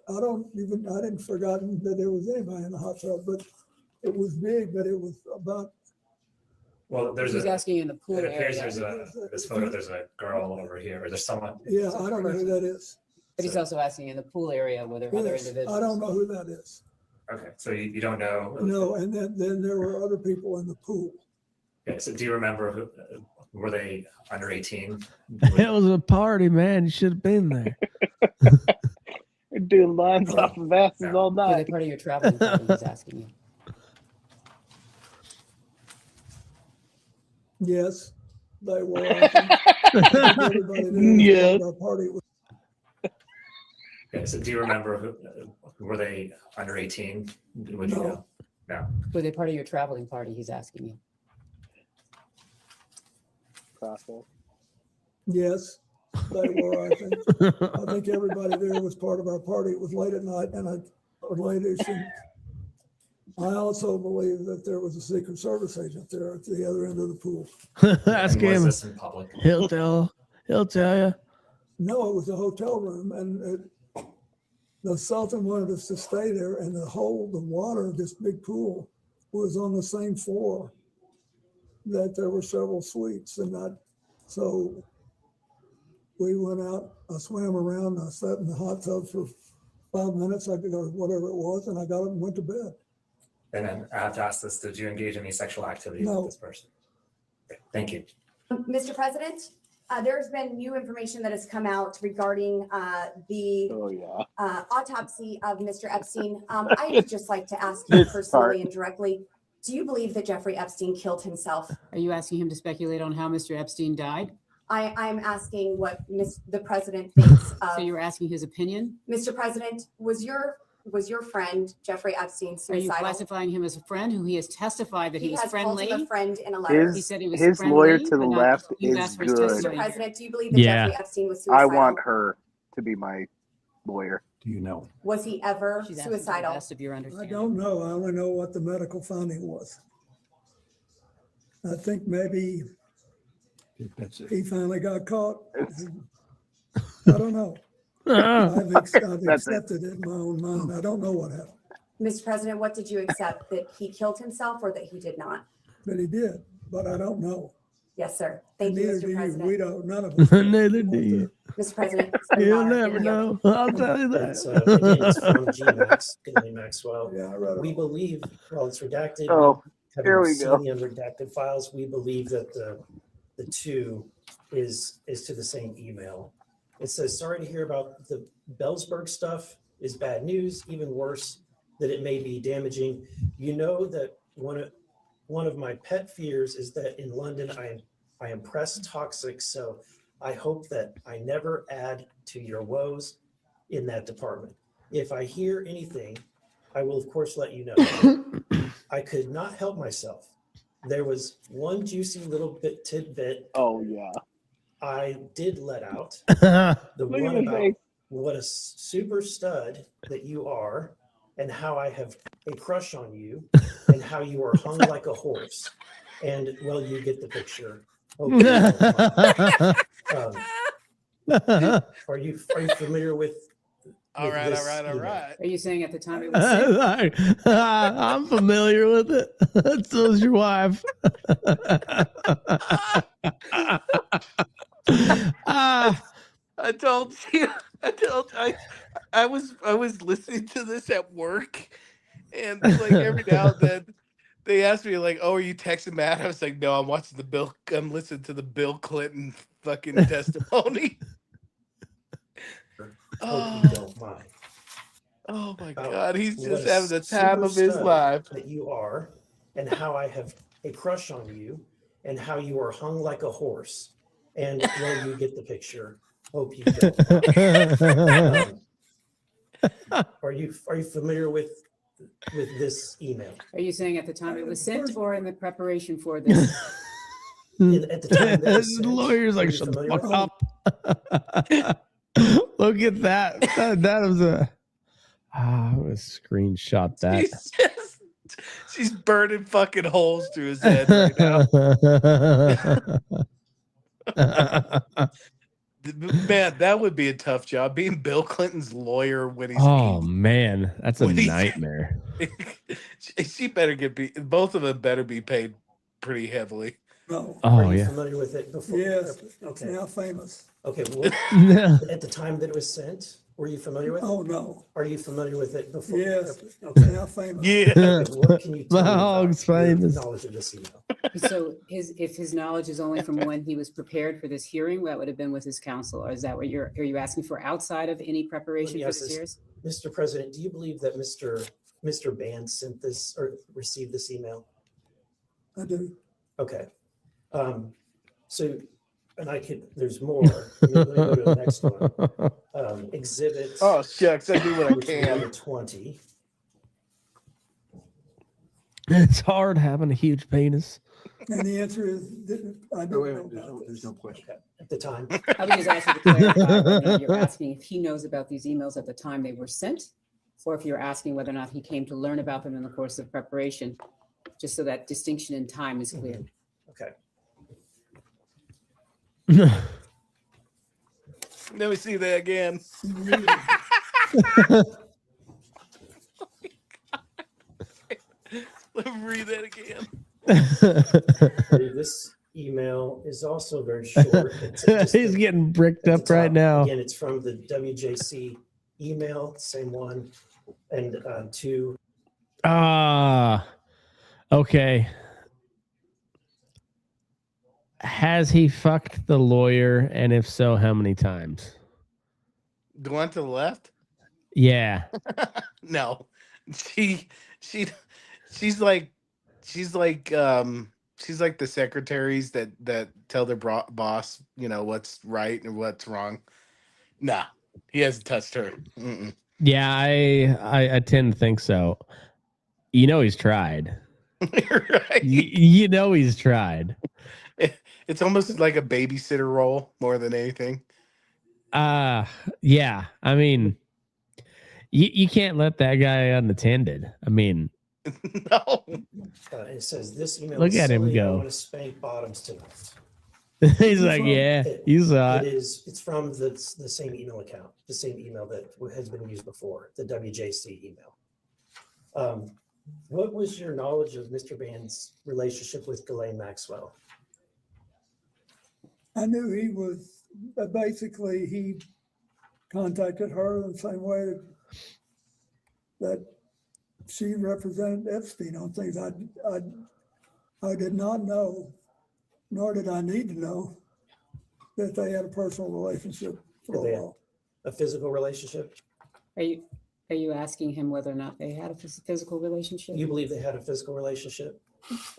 I didn't forgotten that there was anybody in the hot tub, but it was big, but it was about. Well, He's asking in the pool it appears area. this photo, there's a girl over here, or there's someone. Yeah, I don't know who that is. But he's also asking in the pool area were there other Yes, individuals? I don't know who that is. Okay, so you don't know? No, and then there were other people in the pool. Okay, so do you remember were they under 18? It was a party, man. You should have been there. They're doing lines off of asses all Were they night. part of your traveling party? He's asking you. Yes, they were. Everybody there was Yes. part of our party. Okay, so do you remember were they under 18? Would you know? No. Were they part of your traveling party? He's asking you. Process. Yes, they were. I think everybody there was part of our party. It was late at night, and I also believe that there was a Secret Service agent there at the other end of the pool. Ask And was him. this in public? He'll tell you. No, it was a hotel room, and the Sultan wanted us to stay there, and the water of this big pool was on the same floor that there were several suites, so we went out. I swam around. I sat in the hot tub for 5 minutes, or whatever it was, and I got up and went to bed. And then I have to ask this: did you engage in any sexual activity No. with this person? Okay, thank you. Mr. President, there's been new information that has come out regarding the autopsy of Mr. Epstein. I'd just like to ask you personally and directly, do you believe that Jeffrey Epstein killed himself? Are you asking him to speculate on how Mr. Epstein died? I'm asking what the president thinks of. So you're asking his opinion? Mr. President, was your friend Jeffrey Epstein Are you suicidal? classifying him as a friend who he has testified that he was has called friendly? him a friend in a letter. His, He said he was his friendly, lawyer to the but not- left you've is asked for his good. testimony. Mr. President, do you believe that Yeah. Jeffrey Epstein was I suicidal? want her to be my lawyer. Do you know? Was he ever She's asking for the suicidal? best of your I understanding. don't know. I only know what the medical finding was. I think maybe That's it. he finally got caught. I don't know. I've That's it. accepted it in my own mind. I don't know what happened, Mr. President, what did you accept? That he killed himself or that he did not? but he did. But I don't know. Yes, sir. Thank you, Neither do Mr. you. President. We don't. None of us. Neither do you. Mr. President, it's been an You'll honor never meeting you. know. I'll tell you that. It's, again, it's from GMAX, Gary Maxwell. Yeah, I read We it. believe, well, it's redacted. Oh, Having here we seen go. the unredacted files, we believe that the two is to the same email. It says, sorry to hear about the Bellsberg stuff is bad news, even worse, that it may be damaging. You know that one of my pet fears is that in London, I am press toxic, so I hope that I never add to your woes in that department. If I hear anything, I will of course let you know. I could not help myself. There was one juicy little bit tidbit. Oh yeah. I did let out. The Look at one his about face. what a super stud that you are, and how I have a crush on you, and how you are hung like a horse. And well, you get the picture. Okay. Are you familiar with? All right. Are you saying at the time it was sent? I'm familiar with it. So's your wife. I told you. I was listening to this at work, and like every now and then they asked me like, "Oh, are you texting Matt?" I was like, "No, I'm listening to the Bill Clinton fucking testimony." Hope you don't mind. Oh my God, he's just What a having the time of his super life. stud that you are, and how I have a crush on you, and how you are hung like a horse. And well, you get the picture. Hope you don't mind. Are you familiar with this email? Are you saying at the time it was sent or in the preparation for this? At the time that it was The sent, lawyer's are like, you shut the familiar fuck with up. Look at that. That was a. I'm gonna screenshot that. She's burning fucking holes through his head right now. Man, that would be a tough job, being Bill Clinton's lawyer when he's. Oh man, that's a nightmare. She better get both of them better be paid pretty heavily. No. Are you familiar with it before? Yes, it's Okay. now famous. Okay. Well, at the time that it was sent, were you familiar with it? Oh no. Are you familiar with it before? Yes, Okay. it's now famous. Yeah. Okay, what can you tell me about Hog's your famous. knowledge of this email? So if his knowledge is only from when he was prepared for this hearing, that would have been with his counsel, or is that what are you asking for outside of any preparation for this hearing? Mr. President, do you believe that Mr. Band sent this or received this email? I do. Okay. So, and there's more. Let me go to the next one. Exhibit. Oh, shucks, I do what I which is can. number 20. It's hard having a huge penis. And the answer is, I don't know. There's no question. At the time. I would just ask you to clarify whether you're asking if he knows about these emails at the time they were sent, or if you're asking whether or not he came to learn about them in the course of preparation, just so that distinction in time is clear. Okay. Let me see that again. Let me read that again. This email is also very short. He's getting bricked up right now. Again, it's from the WJC email, same one, and two. Okay. Has he fucked the lawyer, and if so, how many times? Going to the left? Yeah. No, she's like the secretaries that tell their boss, what's right and what's wrong. Nah, he hasn't touched her. Mm-mm. Yeah, I tend to think so. He's tried. Right. He's tried. It's almost like a babysitter role more than anything. Yeah. I mean, you can't let that guy unattended. I mean, no. It says this email. Look is at him silly. I go. want to spank bottoms tonight. He's like, yeah, you saw it. It's from the same email account, the same email that has been used before, the WJC email. What was your knowledge of Mr. Band's relationship with Ghislaine Maxwell? I knew he was, basically, he contacted her the same way that she represented Epstein on things. I did not know, nor did I need to know, that they had a personal relationship for a while. A physical relationship? Are you asking him whether or not they had a physical relationship? You believe they had a physical relationship?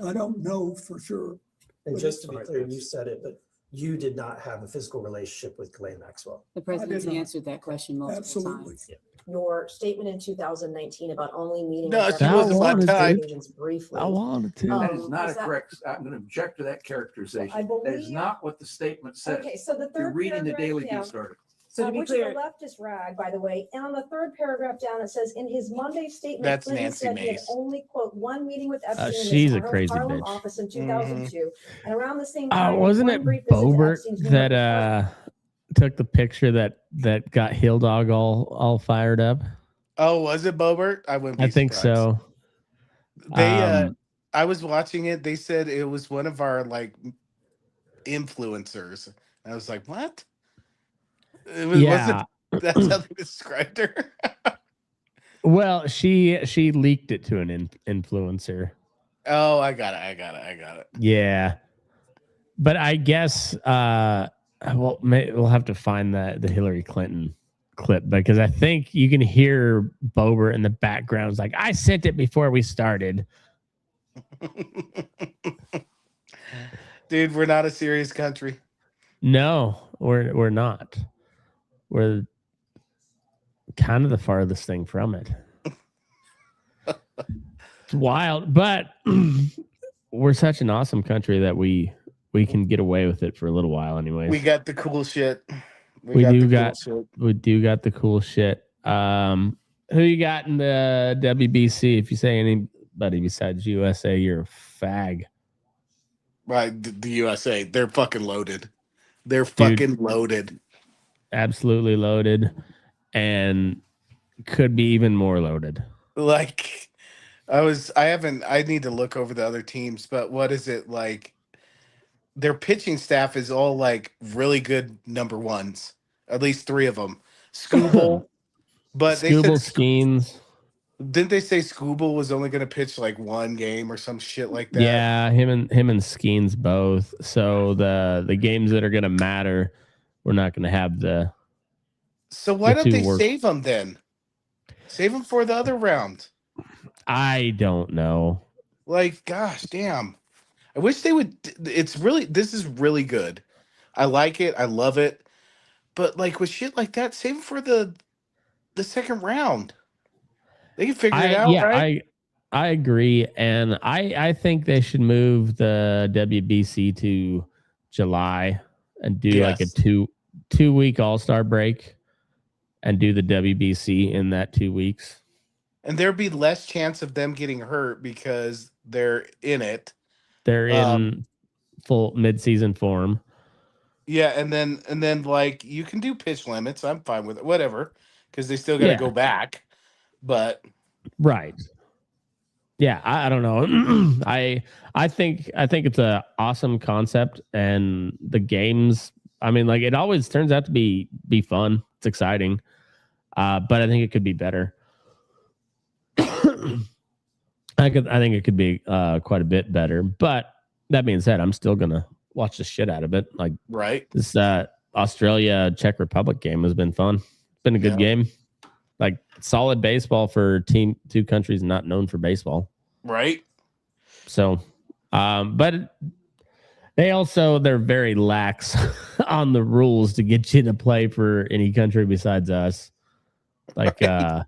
I don't know for sure. And just to be clear, you said it, but you did not have a physical relationship with Ghislaine Maxwell. The president's answered that question multiple Absolutely. times. Your statement in 2019 about only meeting No, with she wasn't my representatives type. occasions briefly. I wanted to. That is not is a that- correct. I'm going to object to that characterization. I That is believe- not what the statement says. Okay, so the You're third reading the paragraph Daily down, Beast started. So which is a leftist rag, by the way. And on the third paragraph down, it says, in his Monday statement, That's Clinton Nancy said he had Mace. only, quote, one meeting with Epstein in she's his a crazy Harlem bitch. office in 2002. And around the same time, Wasn't one it brief visit to Bobert Epstein's New York that took the picture that got Hill Dog all fired up? Oh, was it Bobert? I wouldn't be I think surprised. so. They I was watching it. They said it was one of our like influencers. I was like, what? It was, Yeah. that's how they described her. Well, she leaked it to an influencer. Oh, I got it. Yeah, but I guess we'll have to find the Hillary Clinton clip, because I think you can hear Bobert in the background. It's like, I sent it before we started. Dude, we're not a serious country. No, we're not. We're kind of the farthest thing from it. It's wild, but we're such an awesome country that we can get away with it for a little while anyways. We got the cool shit. We do got the the cool shit. Who you got in the WBC? If you say anybody besides USA, you're a fag. Right, the USA, they're fucking loaded. They're fucking loaded. Absolutely loaded, and could be even more loaded. Like, I need to look over the other teams, but what is it like? Their pitching staff is all like really good number ones. At least three of them. Skubal, but they said Skeens. Didn't they say Skubal was only going to pitch like one game or some shit like that? Yeah, him and Skeens both. So the games that are going to matter, we're not going to have the. So why don't they work. save them then? Save them for the other round. I don't know. Like, gosh, damn. I wish they would. This is really good. I like it. I love it. But like with shit like that, save it for the second round. They can figure it out, yeah, right? I agree, and I think they should move the WBC to July and do like a two week All-Star break, and do the WBC in that 2 weeks. And there'd be less chance of them getting hurt because they're in it. They're in full mid-season form. Yeah, and then like you can do pitch limits. I'm fine with it, whatever, because they still got to go back. But right, yeah, I don't know. I think it's a awesome concept, and the games. I mean, like it always turns out to be fun. It's exciting, but I think it could be better. I think it could be quite a bit better. But that being said, I'm still gonna watch the shit out of it. Like this Australia Czech Republic game has been fun. It's been a good game. Like solid baseball for two countries not known for baseball. Right. So, but they're very lax on the rules to get you to play for any country besides us. Like, they're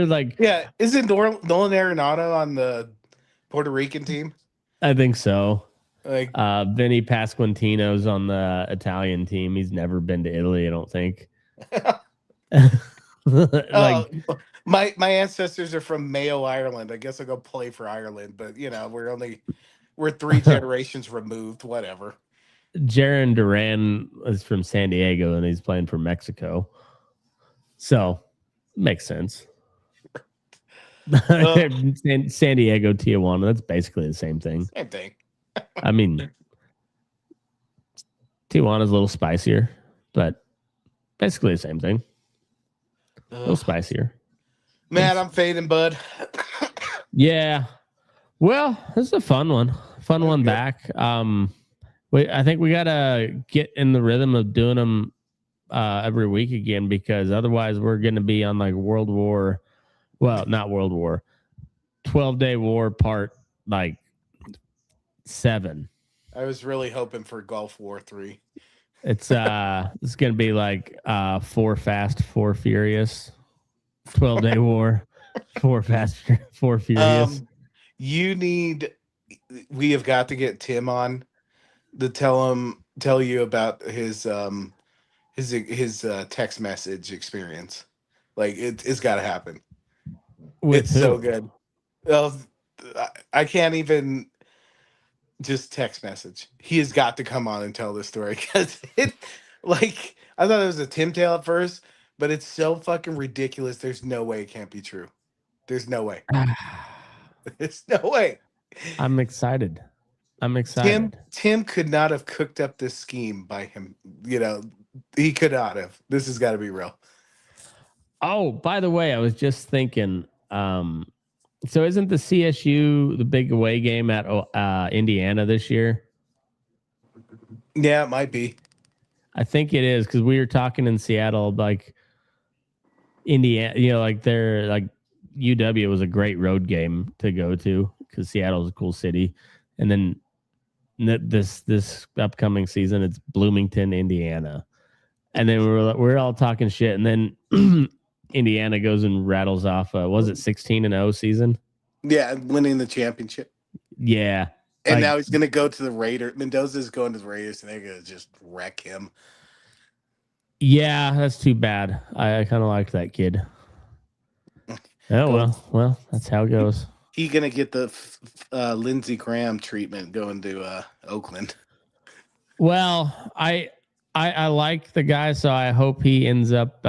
like, yeah. Isn't Nolan Arenado on the Puerto Rican team? I think so. Like, Vinny Pasquantino's on the Italian team. He's never been to Italy, I don't think. My ancestors are from Mayo, Ireland. I guess I'll go play for Ireland, but we're 3 generations removed. Whatever. Jaron Duran is from San Diego and he's playing for Mexico, so makes sense. San Diego, Tijuana, that's basically the same thing. Same thing. I mean, Tijuana's a little spicier, but basically the same thing. A little spicier. Man, I'm fading, bud. Yeah. Well, this is a fun one. Fun one back. I think we gotta get in the rhythm of doing them every week again, because otherwise we're gonna be on like 12-day war part like 7. I was really hoping for Gulf War 3. It's gonna be like 4 Fast, 4 Furious, 12-day war, 4 Fast, 4 Furious. We have got to get Tim on to tell you about his text message experience. Like it's got to happen. With it's who? so good. Well, I can't even just text message. He has got to come on and tell this story because I thought it was a Tim tale at first, but it's so fucking ridiculous. There's no way it can't be true. There's no way. There's no way. I'm excited. Tim could not have cooked up this scheme by him. He could not have. This has got to be real. Oh, by the way, I was just thinking, so isn't the CSU the big away game at Indiana this year? Yeah, it might be. I think it is because we were talking in Seattle, like Indiana, like UW was a great road game to go to because Seattle's a cool city. And then this upcoming season, it's Bloomington, Indiana. And then we're all talking shit. And then Indiana goes and rattles off, was it 16-0 season? Yeah, winning the championship. Yeah. And now he's going to go to the Raiders. Mendoza's going to the Raiders, and they're going to just wreck him. Yeah, that's too bad. I kind of liked that kid. Oh, well, that's how it goes. He's going to get the Lindsey Graham treatment going to Oakland. Well, I like the guy, so I hope he ends up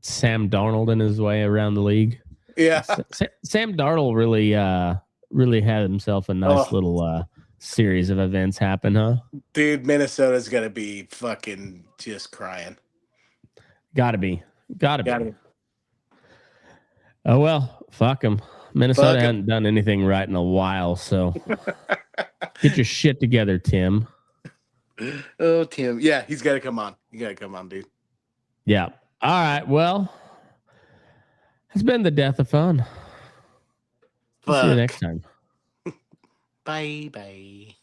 Sam Darnold in his way around the league. Yeah. Sam Darnold really had himself a nice little series of events happen, huh? Dude, Minnesota's going to be fucking just crying. Gotta be. Oh, well, fuck them. Minnesota hasn't done anything right in a while, so get your shit together, Tim. Oh, Tim. Yeah, he's got to come on. You got to come on, dude. Yeah. All right. Well, it's been the death of fun. See you next time. Bye.